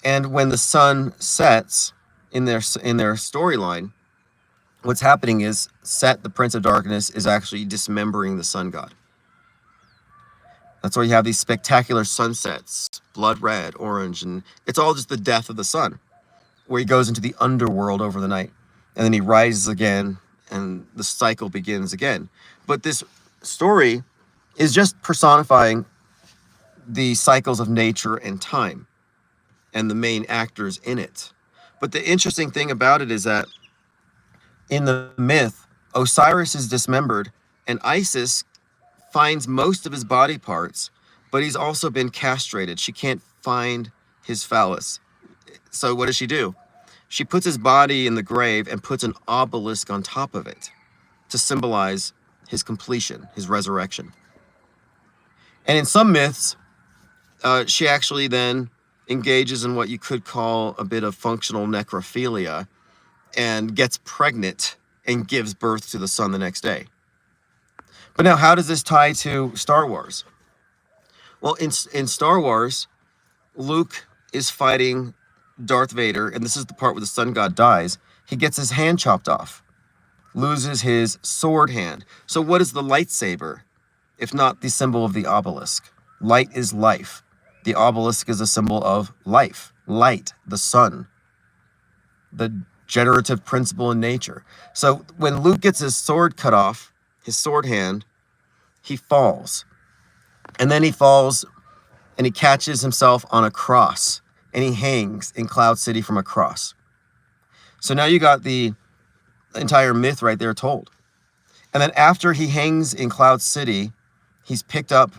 And when the sun sets in their storyline, what's happening is Set, the Prince of Darkness, is actually dismembering the sun god. That's why you have these spectacular sunsets, blood red, orange, and it's all just the death of the sun, where he goes into the underworld over the night. And then he rises again, and the cycle begins again. But this story is just personifying the cycles of nature and time and the main actors in it. But the interesting thing about it is that in the myth, Osiris is dismembered and Isis finds most of his body parts, but he's also been castrated. She can't find his phallus. So what does she do? She puts his body in the grave and puts an obelisk on top of it to symbolize his completion, his resurrection. And in some myths, she actually then engages in what you could call a bit of functional necrophilia and gets pregnant and gives birth to the sun the next day. But now, how does this tie to Star Wars? Well, in Star Wars, Luke is fighting Darth Vader, and this is the part where the sun god dies. He gets his hand chopped off, loses his sword hand. So what is the lightsaber, if not the symbol of the obelisk? Light is life. The obelisk is a symbol of life, light, the sun, the generative principle in nature. So when Luke gets his sword cut off, his sword hand, he falls. And then he falls and he catches himself on a cross and he hangs in Cloud City from a cross. So now you got the entire myth right there told. And then after he hangs in Cloud City, he's picked up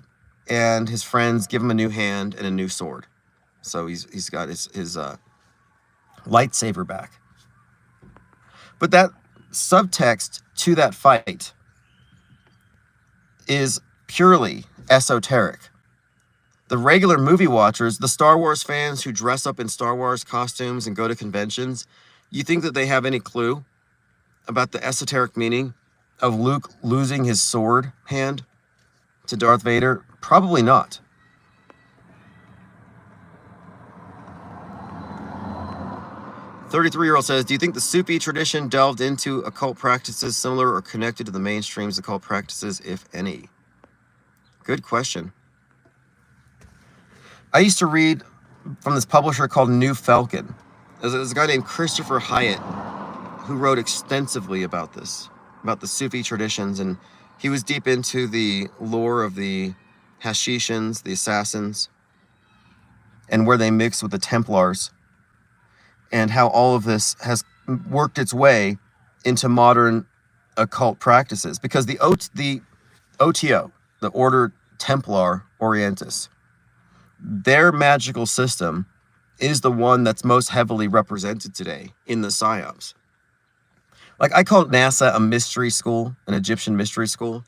and his friends give him a new hand and a new sword. So he's got his lightsaber back. But that subtext to that fight is purely esoteric. The regular movie watchers, the Star Wars fans who dress up in Star Wars costumes and go to conventions, you think that they have any clue about the esoteric meaning of Luke losing his sword hand to Darth Vader? Probably not. 33-year-old says, do you think the Sufi tradition delved into occult practices similar or connected to the mainstream's occult practices, if any? Good question. I used to read from this publisher called New Falcon. There's a guy named Christopher Hyatt who wrote extensively about this, about the Sufi traditions, and he was deep into the lore of the Hashishans, the assassins, and where they mix with the Templars, and how all of this has worked its way into modern occult practices. Because the OTO, the Order Templar Orientis, their magical system is the one that's most heavily represented today in the PSYOPs. Like, I call NASA a mystery school, an Egyptian mystery school,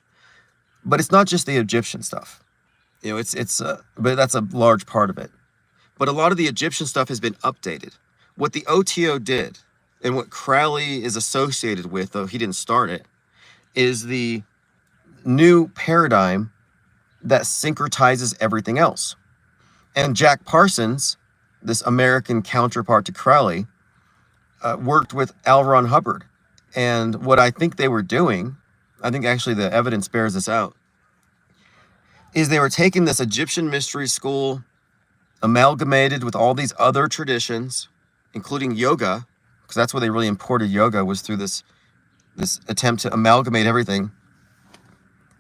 but it's not just the Egyptian stuff. You know, but that's a large part of it. But a lot of the Egyptian stuff has been updated. What the OTO did, and what Crowley is associated with, though he didn't start it, is the new paradigm that syncretizes everything else. And Jack Parsons, this American counterpart to Crowley, worked with L. Ron Hubbard. And what I think they were doing, I think actually the evidence bears this out, is they were taking this Egyptian mystery school, amalgamated with all these other traditions, including yoga, because that's where they really imported yoga, was through this attempt to amalgamate everything.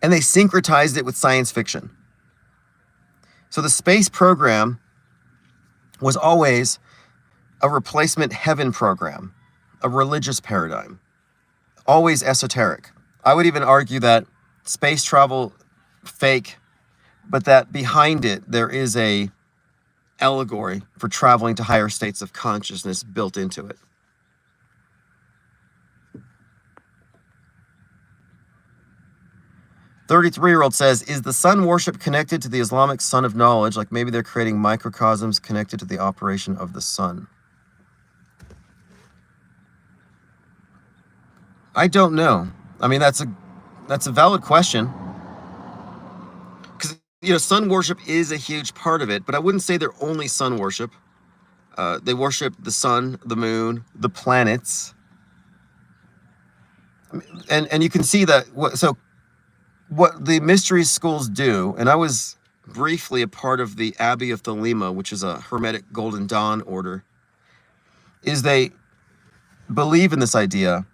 And they syncretized it with science fiction. So the space program was always a replacement heaven program, a religious paradigm, always esoteric. I would even argue that space travel, fake, but that behind it there is a allegory for traveling to higher states of consciousness built into it. The 33-year-old says, is the sun worship connected to the Islamic sun of knowledge? Like maybe they're creating microcosms connected to the operation of the sun. I don't know. I mean, that's a valid question. Because, you know, sun worship is a huge part of it, but I wouldn't say they're only sun worship. They worship the sun, the moon, the planets. And you can see that, what the mystery schools do, and I was briefly a part of the Abbey of Thelema, which is a Hermetic Golden Dawn order, is they believe in this idea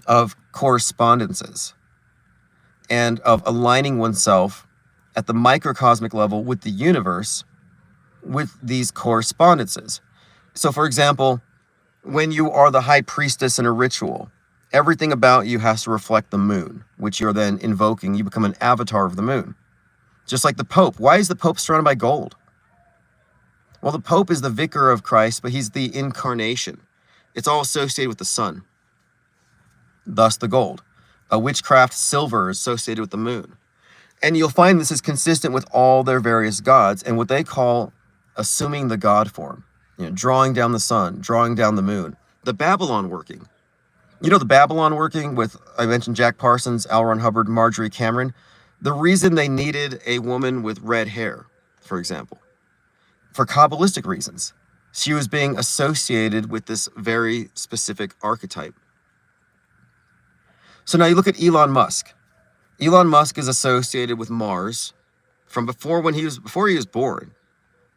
of correspondences and of aligning oneself at the microcosmic level with the universe with these correspondences. So, for example, when you are the high priestess in a ritual, everything about you has to reflect the moon, which you're then invoking. You become an avatar of the moon. Just like the Pope. Why is the Pope surrounded by gold? Well, the Pope is the vicar of Christ, but he's the incarnation. It's all associated with the sun. Thus the gold. A witchcraft silver is associated with the moon. And you'll find this is consistent with all their various gods and what they call assuming the god form. You know, drawing down the sun, drawing down the moon. The Babylon working. You know, the Babylon working with, I mentioned Jack Parsons, L. Ron Hubbard, Marjorie Cameron. The reason they needed a woman with red hair, for example, for Kabbalistic reasons. She was being associated with this very specific archetype. So now you look at Elon Musk. Elon Musk is associated with Mars from before he was born.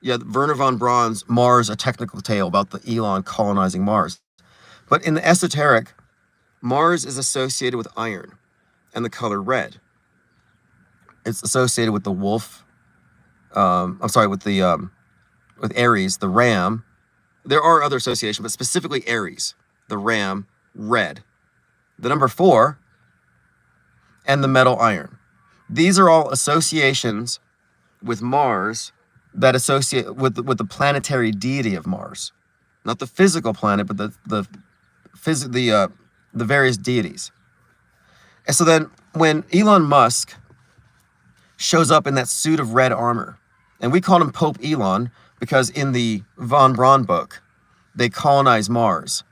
Yeah, Werner von Braun's Mars, a technical tale about the Elon colonizing Mars. But in the esoteric, Mars is associated with iron and the color red. It's associated with the wolf. With Aries, the ram. There are other associations, but specifically Aries, the ram, red. The number 4, and the metal iron. These are all associations with Mars that associate with the planetary deity of Mars, not the physical planet, but the various deities. And so then, when Elon Musk shows up in that suit of red armor, and we call him Pope Elon because in the von Braun book, they colonize Mars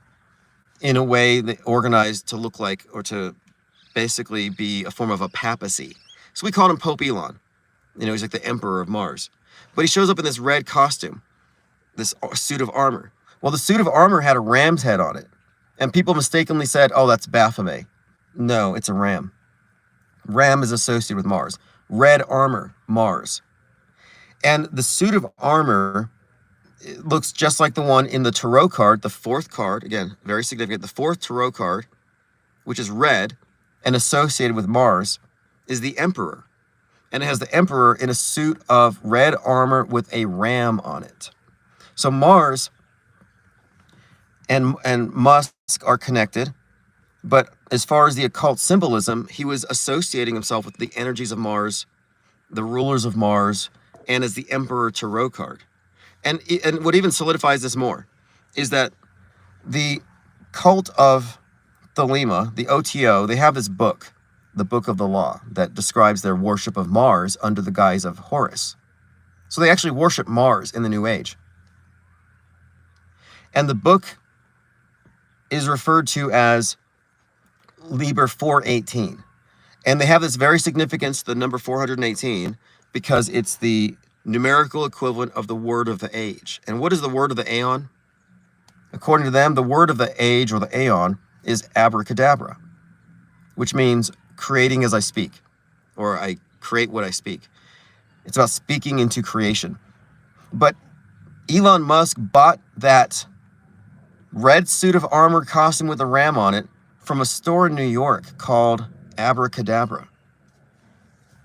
in a way that organized to look like, or to basically be a form of a papacy. So we call him Pope Elon. You know, he's like the emperor of Mars. But he shows up in this red costume, this suit of armor. Well, the suit of armor had a ram's head on it, and people mistakenly said, oh, that's Baphomet. No, it's a ram. Ram is associated with Mars. Red armor, Mars. And the suit of armor looks just like the one in the tarot card, the fourth card, again, very significant. The fourth tarot card, which is red and associated with Mars, is the Emperor. And it has the Emperor in a suit of red armor with a ram on it. So Mars and Musk are connected. But as far as the occult symbolism, he was associating himself with the energies of Mars, the rulers of Mars, and as the Emperor tarot card. And what even solidifies this more is that the cult of Thelema, the OTO, they have this book, the Book of the Law, that describes their worship of Mars under the guise of Horus. So they actually worship Mars in the New Age. And the book is referred to as Liber 418. And they have this very significance, the number 418, because it's the numerical equivalent of the word of the age. And what is the word of the aeon? According to them, the word of the age or the aeon is abracadabra, which means creating as I speak, or I create what I speak. It's about speaking into creation. But Elon Musk bought that red suit of armor costume with a ram on it from a store in New York called Abracadabra.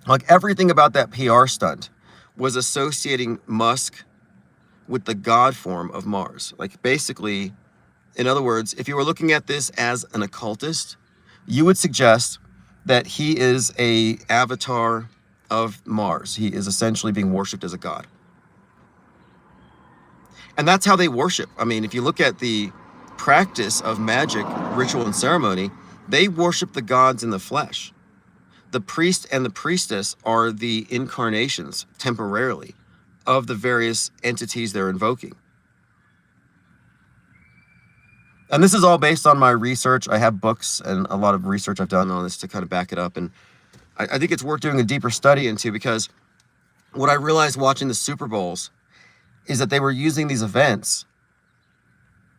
Like everything about that PR stunt was associating Musk with the god form of Mars. Like basically, in other words, if you were looking at this as an occultist, you would suggest that he is a avatar of Mars. He is essentially being worshipped as a god. And that's how they worship. I mean, if you look at the practice of magic, ritual, and ceremony, they worship the gods in the flesh. The priest and the priestess are the incarnations, temporarily, of the various entities they're invoking. And this is all based on my research. I have books and a lot of research I've done on this to kind of back it up. And I think it's worth doing a deeper study into, because what I realized watching the Super Bowls is that they were using these events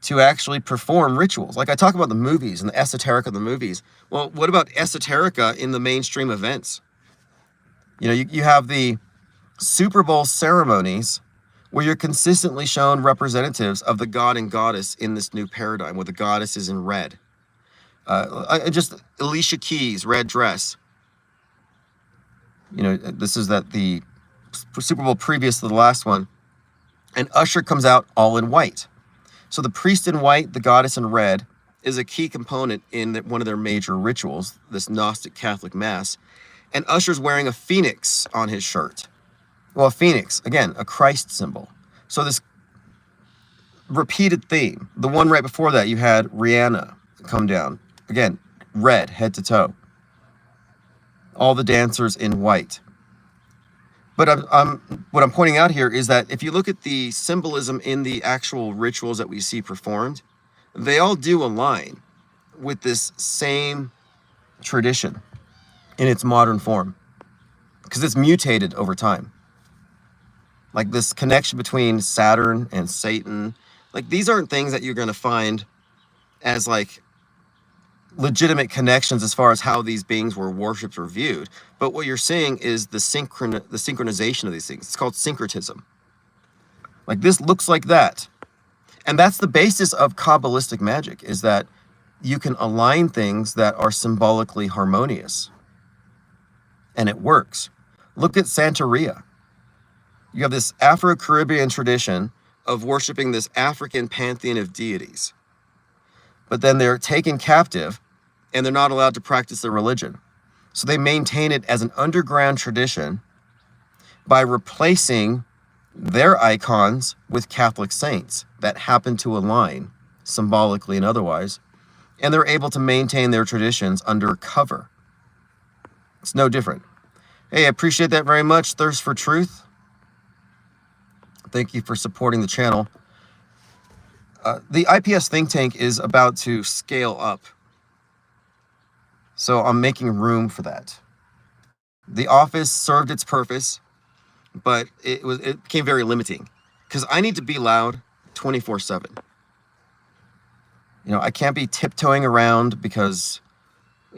to actually perform rituals. Like I talk about the movies and the esoteric of the movies. Well, what about esoterica in the mainstream events? You know, you have the Super Bowl ceremonies where you're consistently shown representatives of the god and goddess in this new paradigm, where the goddess is in red. Just Alicia Keys, red dress. You know, this is the Super Bowl previous to the last one. And Usher comes out all in white. So the priest in white, the goddess in red, is a key component in one of their major rituals, this Gnostic Catholic Mass. And Usher's wearing a phoenix on his shirt. Well, a phoenix, again, a Christ symbol. So this repeated theme. The one right before that, you had Rihanna come down. Again, red, head to toe. All the dancers in white. But what I'm pointing out here is that if you look at the symbolism in the actual rituals that we see performed, they all do align with this same tradition in its modern form, because it's mutated over time. Like this connection between Saturn and Satan, like these aren't things that you're going to find as like legitimate connections as far as how these beings were worshipped or viewed. But what you're seeing is the synchronization of these things. It's called syncretism. Like this looks like that. And that's the basis of Kabbalistic magic, is that you can align things that are symbolically harmonious. And it works. Look at Santeria. You have this Afro-Caribbean tradition of worshiping this African pantheon of deities. But then they're taken captive and they're not allowed to practice their religion. So they maintain it as an underground tradition by replacing their icons with Catholic saints that happen to align symbolically and otherwise. And they're able to maintain their traditions under cover. It's no different. Hey, I appreciate that very much. Thirst for Truth. Thank you for supporting the channel. The IPS think tank is about to scale up. So I'm making room for that. The office served its purpose, but it became very limiting, because I need to be loud 24/7. I can't be tiptoeing around because,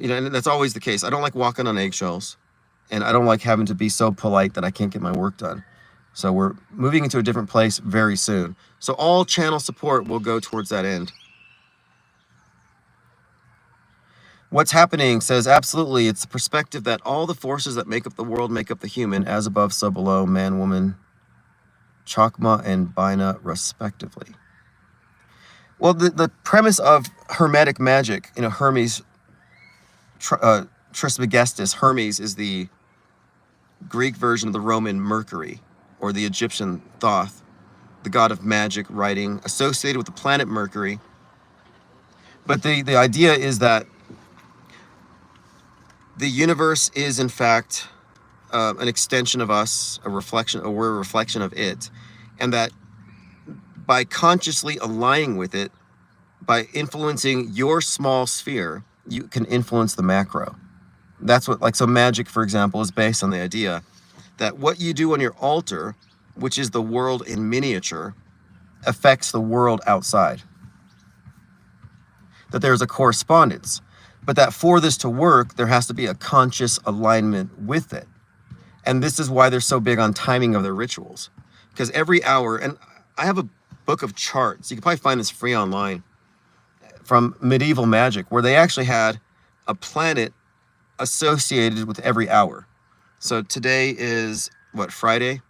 and that's always the case. I don't like walking on eggshells, and I don't like having to be so polite that I can't get my work done. So we're moving into a different place very soon. So all channel support will go towards that end. What's happening says, absolutely, it's the perspective that all the forces that make up the world make up the human, as above, so below, man, woman, Chakma, and Bina, respectively. Well, the premise of Hermetic magic, Hermes, Trismegistus, Hermes is the Greek version of the Roman Mercury, or the Egyptian Thoth, the god of magic, writing, associated with the planet Mercury. But the idea is that the universe is, in fact, an extension of us, a reflection, or we're a reflection of it, and that by consciously aligning with it, by influencing your small sphere, you can influence the macro. That's what, so magic, for example, is based on the idea that what you do on your altar, which is the world in miniature, affects the world outside. That there's a correspondence, but that for this to work, there has to be a conscious alignment with it. And this is why they're so big on timing of their rituals. Because every hour, and I have a book of charts, you can probably find this free online, from medieval magic, where they actually had a planet associated with every hour. So today is, Friday?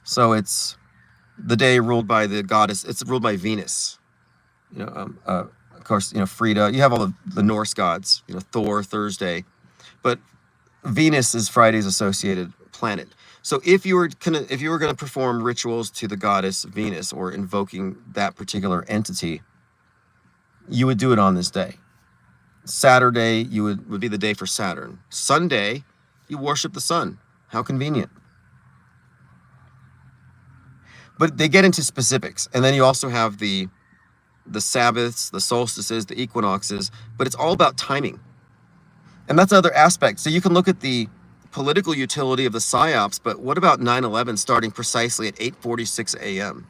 So it's the day ruled by the goddess, it's ruled by Venus. Of course, Frida, you have all the Norse gods, Thor, Thursday, but Venus is Friday's associated planet. So if you were going to perform rituals to the goddess Venus, or invoking that particular entity, you would do it on this day. Saturday, would be the day for Saturn. Sunday, you worship the sun. How convenient. But they get into specifics, and then you also have the Sabbaths, the solstices, the equinoxes, but it's all about timing. And that's another aspect. So you can look at the political utility of the psyops, but what about 9/11 starting precisely at 8:46 a.m.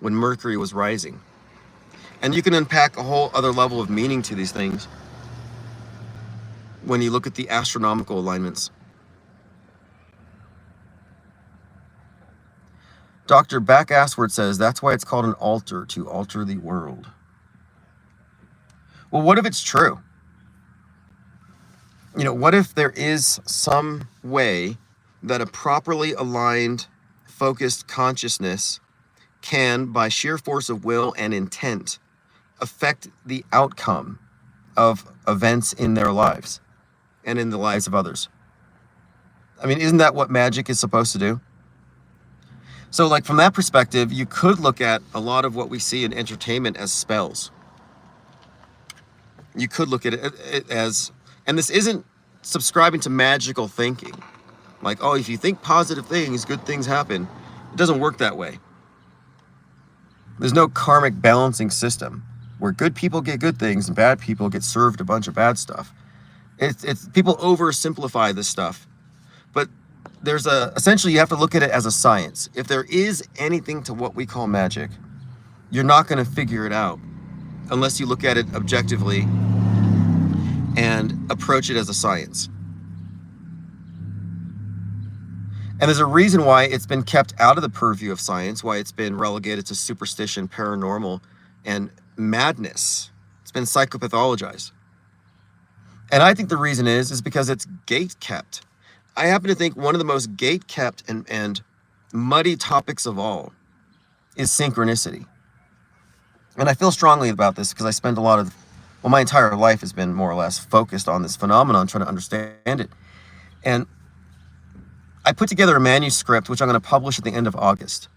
when Mercury was rising? And you can unpack a whole other level of meaning to these things when you look at the astronomical alignments. Dr. Back-Assward says, that's why it's called an altar, to alter the world. Well, what if it's true? What if there is some way that a properly aligned, focused consciousness can, by sheer force of will and intent, affect the outcome of events in their lives and in the lives of others? Isn't that what magic is supposed to do? So, from that perspective, you could look at a lot of what we see in entertainment as spells. You could look at it as, and this isn't subscribing to magical thinking. If you think positive things, good things happen. It doesn't work that way. There's no karmic balancing system where good people get good things and bad people get served a bunch of bad stuff. It's people oversimplify this stuff. But essentially you have to look at it as a science. If there is anything to what we call magic, you're not going to figure it out unless you look at it objectively and approach it as a science. And there's a reason why it's been kept out of the purview of science, why it's been relegated to superstition, paranormal, and madness. It's been psychopathologized. And I think the reason is because it's gate-kept. I happen to think one of the most gate-kept and muddy topics of all is synchronicity. And I feel strongly about this because I spent my entire life has been more or less focused on this phenomenon, trying to understand it. And I put together a manuscript, which I'm going to publish at the end of August.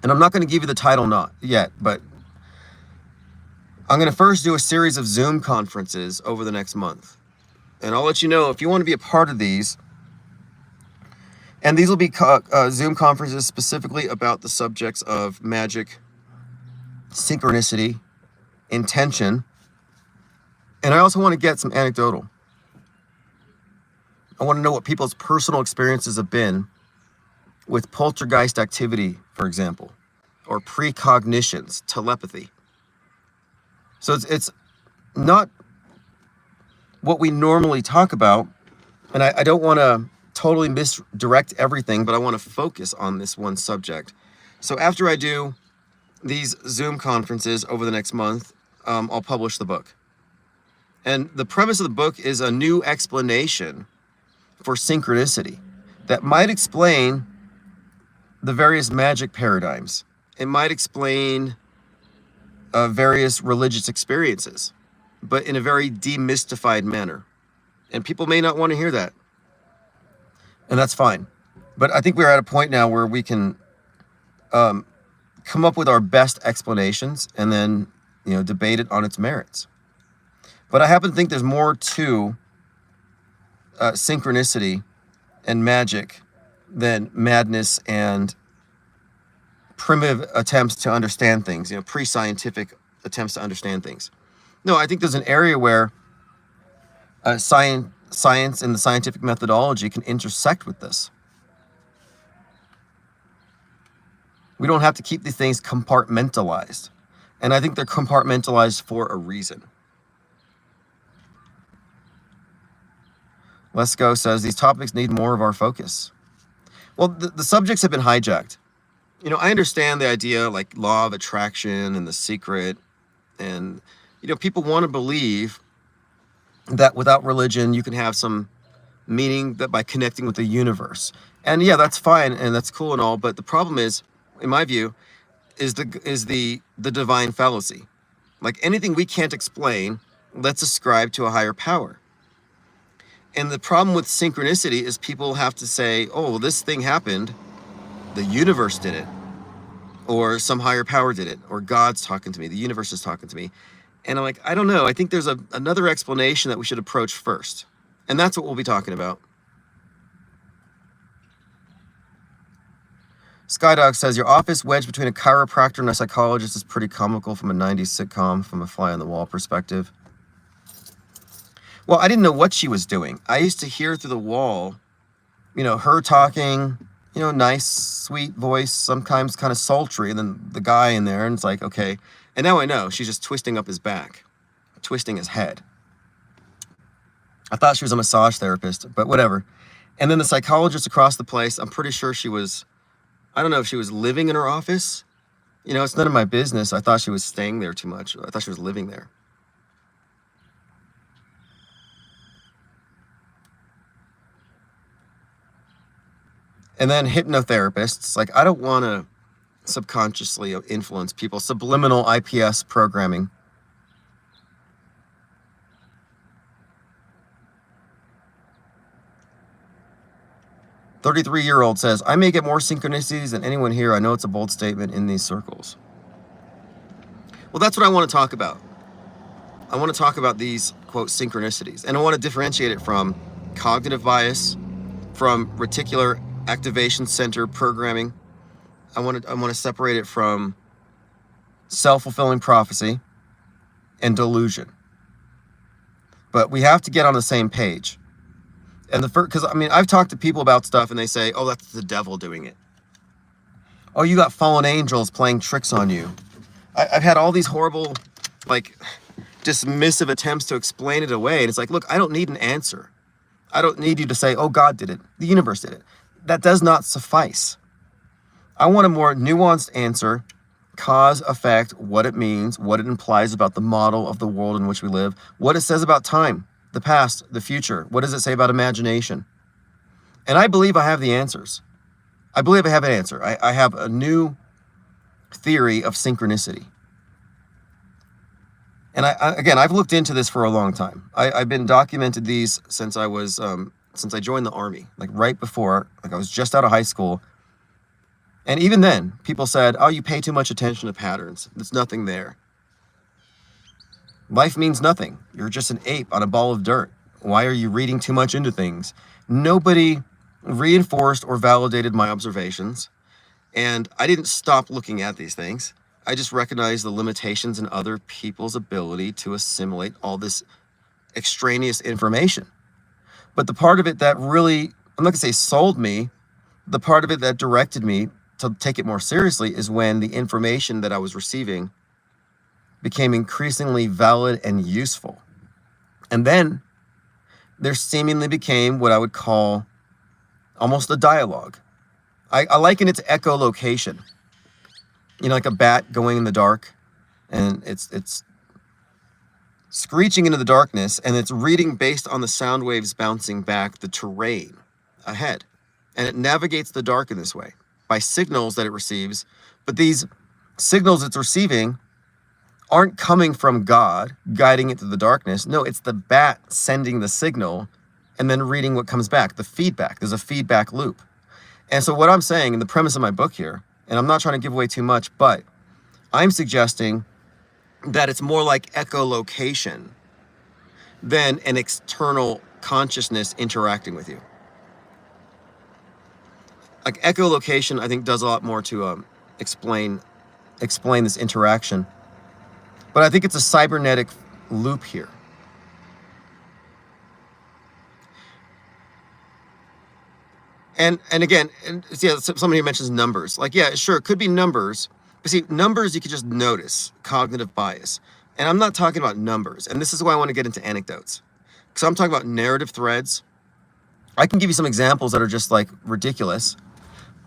And I'm not going to give you the title not yet, but I'm going to first do a series of Zoom conferences over the next month. And I'll let you know if you want to be a part of these. And these will be Zoom conferences specifically about the subjects of magic, synchronicity, intention, and I also want to get some anecdotal. I want to know what people's personal experiences have been with poltergeist activity, for example, or precognitions, telepathy. So it's not what we normally talk about, and I don't want to totally misdirect everything, but I want to focus on this one subject. So after I do these Zoom conferences over the next month, I'll publish the book. And the premise of the book is a new explanation for synchronicity that might explain the various magic paradigms. It might explain various religious experiences, but in a very demystified manner. And people may not want to hear that, and that's fine. But I think we're at a point now where we can come up with our best explanations and then, debate it on its merits. But I happen to think there's more to synchronicity and magic than madness and primitive attempts to understand things, pre-scientific attempts to understand things. No, I think there's an area where science and the scientific methodology can intersect with this. We don't have to keep these things compartmentalized. And I think they're compartmentalized for a reason. Let's Go says, these topics need more of our focus. Well, the subjects have been hijacked. I understand the idea like law of attraction and The Secret. And, people want to believe that without religion, you can have some meaning that by connecting with the universe. And yeah, that's fine and that's cool and all. But the problem is, in my view, is the divine fallacy. Like anything we can't explain, let's ascribe to a higher power. And the problem with synchronicity is people have to say, oh, this thing happened, the universe did it, or some higher power did it, or God's talking to me, the universe is talking to me. And I'm like, I don't know. I think there's another explanation that we should approach first. And that's what we'll be talking about. Skydog says, your office wedged between a chiropractor and a psychologist is pretty comical from a 90s sitcom from a fly-on-the-wall perspective. Well, I didn't know what she was doing. I used to hear through the wall, her talking, nice, sweet voice, sometimes kind of sultry, and then the guy in there, and it's like, okay. And now I know she's just twisting up his back, twisting his head. I thought she was a massage therapist, but whatever. And then the psychologist across the place, I'm pretty sure she was, I don't know if she was living in her office. It's none of my business. I thought she was staying there too much. I thought she was living there. And then hypnotherapists, like I don't want to subconsciously influence people. Subliminal IPS programming. "33-year-old says, I may get more synchronicities than anyone here. I know it's a bold statement in these circles." Well, that's what I want to talk about. I want to talk about these, quote, synchronicities. And I want to differentiate it from cognitive bias, from reticular activation center programming. I want to separate it from self-fulfilling prophecy and delusion. But we have to get on the same page. And because I've talked to people about stuff and they say, oh, that's the devil doing it. Oh, you got fallen angels playing tricks on you. I've had all these horrible, dismissive attempts to explain it away. And it's like, look, I don't need an answer. I don't need you to say, oh, God did it. The universe did it. That does not suffice. I want a more nuanced answer, cause, effect, what it means, what it implies about the model of the world in which we live, what it says about time, the past, the future. What does it say about imagination? And I believe I have the answers. I believe I have an answer. I have a new theory of synchronicity. And I've looked into this for a long time. I've been documented these since I was, since I joined the Army, right before, I was just out of high school. And even then, people said, oh, you pay too much attention to patterns. There's nothing there. Life means nothing. You're just an ape on a ball of dirt. Why are you reading too much into things? Nobody reinforced or validated my observations. And I didn't stop looking at these things. I just recognized the limitations in other people's ability to assimilate all this extraneous information. But the part of it that really, I'm not going to say sold me, the part of it that directed me to take it more seriously is when the information that I was receiving became increasingly valid and useful. And then there seemingly became what I would call almost a dialogue. I liken it to echolocation. Like a bat going in the dark, and it's screeching into the darkness, and it's reading based on the sound waves bouncing back the terrain ahead. And it navigates the dark in this way by signals that it receives. But these signals it's receiving aren't coming from God guiding it through the darkness. No, it's the bat sending the signal and then reading what comes back, the feedback. There's a feedback loop. And so what I'm saying in the premise of my book here, and I'm not trying to give away too much, but I'm suggesting that it's more like echolocation than an external consciousness interacting with you. Like echolocation, I think, does a lot more to explain this interaction. But I think it's a cybernetic loop here. And again, somebody mentions numbers. Like, yeah, sure, it could be numbers. But see, numbers you could just notice, cognitive bias. And I'm not talking about numbers. And this is why I want to get into anecdotes. Because I'm talking about narrative threads. I can give you some examples that are just like ridiculous,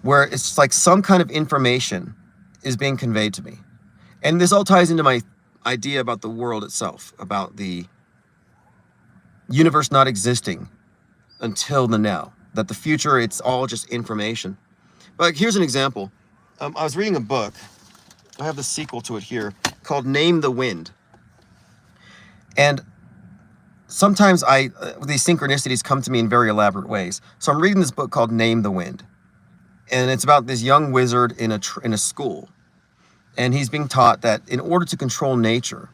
where it's just like some kind of information is being conveyed to me. And this all ties into my idea about the world itself, about the universe not existing until the now, that the future, it's all just information. But like, here's an example. I was reading a book. I have the sequel to it here called Name the Wind. And sometimes these synchronicities come to me in very elaborate ways. So I'm reading this book called Name the Wind. And it's about this young wizard in a school. And he's being taught that in order to control nature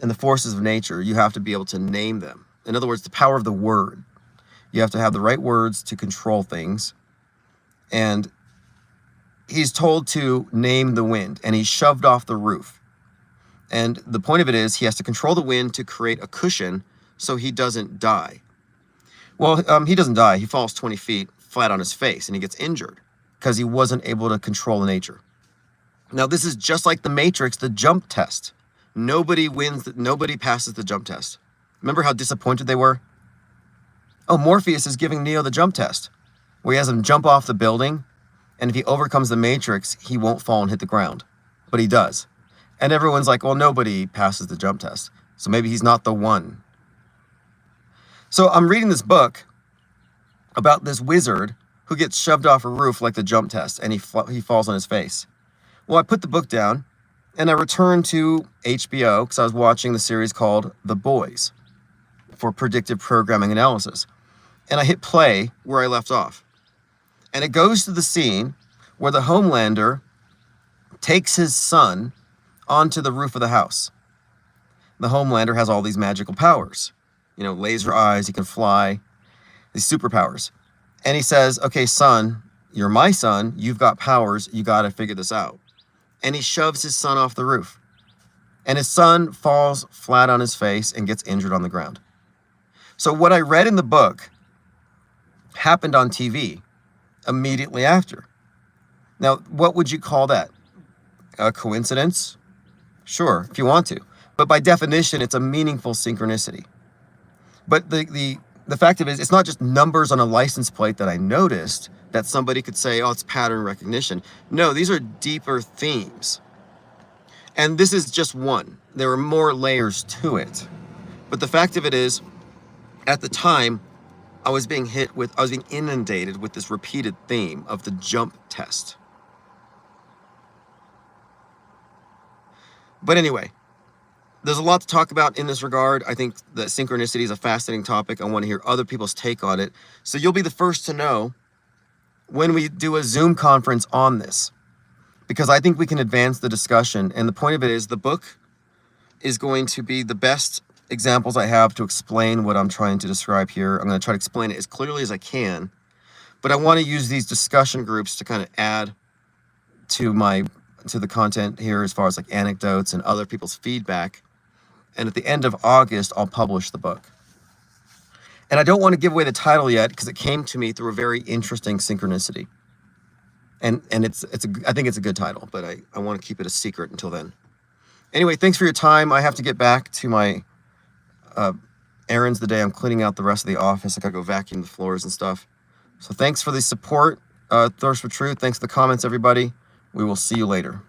and the forces of nature, you have to be able to name them. In other words, the power of the word. You have to have the right words to control things. And he's told to name the wind, and he's shoved off the roof. And the point of it is he has to control the wind to create a cushion so he doesn't die. Well, he doesn't die. He falls 20 feet flat on his face, and he gets injured because he wasn't able to control nature. Now, this is just like the Matrix, the jump test. Nobody passes the jump test. Remember how disappointed they were? Oh, Morpheus is giving Neo the jump test, where he has him jump off the building, and if he overcomes the Matrix, he won't fall and hit the ground. But he does. And everyone's like, well, nobody passes the jump test, so maybe he's not the one. So I'm reading this book about this wizard who gets shoved off a roof like the jump test, and he falls on his face. Well, I put the book down, and I returned to HBO because I was watching the series called The Boys for predictive programming analysis. And I hit play where I left off. And it goes to the scene where the Homelander takes his son onto the roof of the house. The Homelander has all these magical powers. Laser eyes, he can fly, these superpowers. And he says, okay, son, you're my son, you've got powers, you got to figure this out. And he shoves his son off the roof. And his son falls flat on his face and gets injured on the ground. So what I read in the book happened on TV immediately after. Now, what would you call that? A coincidence? Sure, if you want to. But by definition, it's a meaningful synchronicity. But the fact of it is, it's not just numbers on a license plate that I noticed that somebody could say, oh, it's pattern recognition. No, these are deeper themes. And this is just one. There are more layers to it. But the fact of it is, at the time, I was being inundated with this repeated theme of the jump test. But anyway, there's a lot to talk about in this regard. I think that synchronicity is a fascinating topic. I want to hear other people's take on it. So you'll be the first to know when we do a Zoom conference on this, because I think we can advance the discussion. And the point of it is, the book is going to be the best examples I have to explain what I'm trying to describe here. I'm going to try to explain it as clearly as I can, but I want to use these discussion groups to kind of add to the content here, as far as like anecdotes and other people's feedback. And at the end of August, I'll publish the book. And I don't want to give away the title yet, because it came to me through a very interesting synchronicity. And I think it's a good title, but I want to keep it a secret until then. Anyway, thanks for your time. I have to get back to my errands the day. I'm cleaning out the rest of the office. I gotta go vacuum the floors and stuff. So thanks for the support, Thirst for Truth. Thanks for the comments, everybody. We will see you later.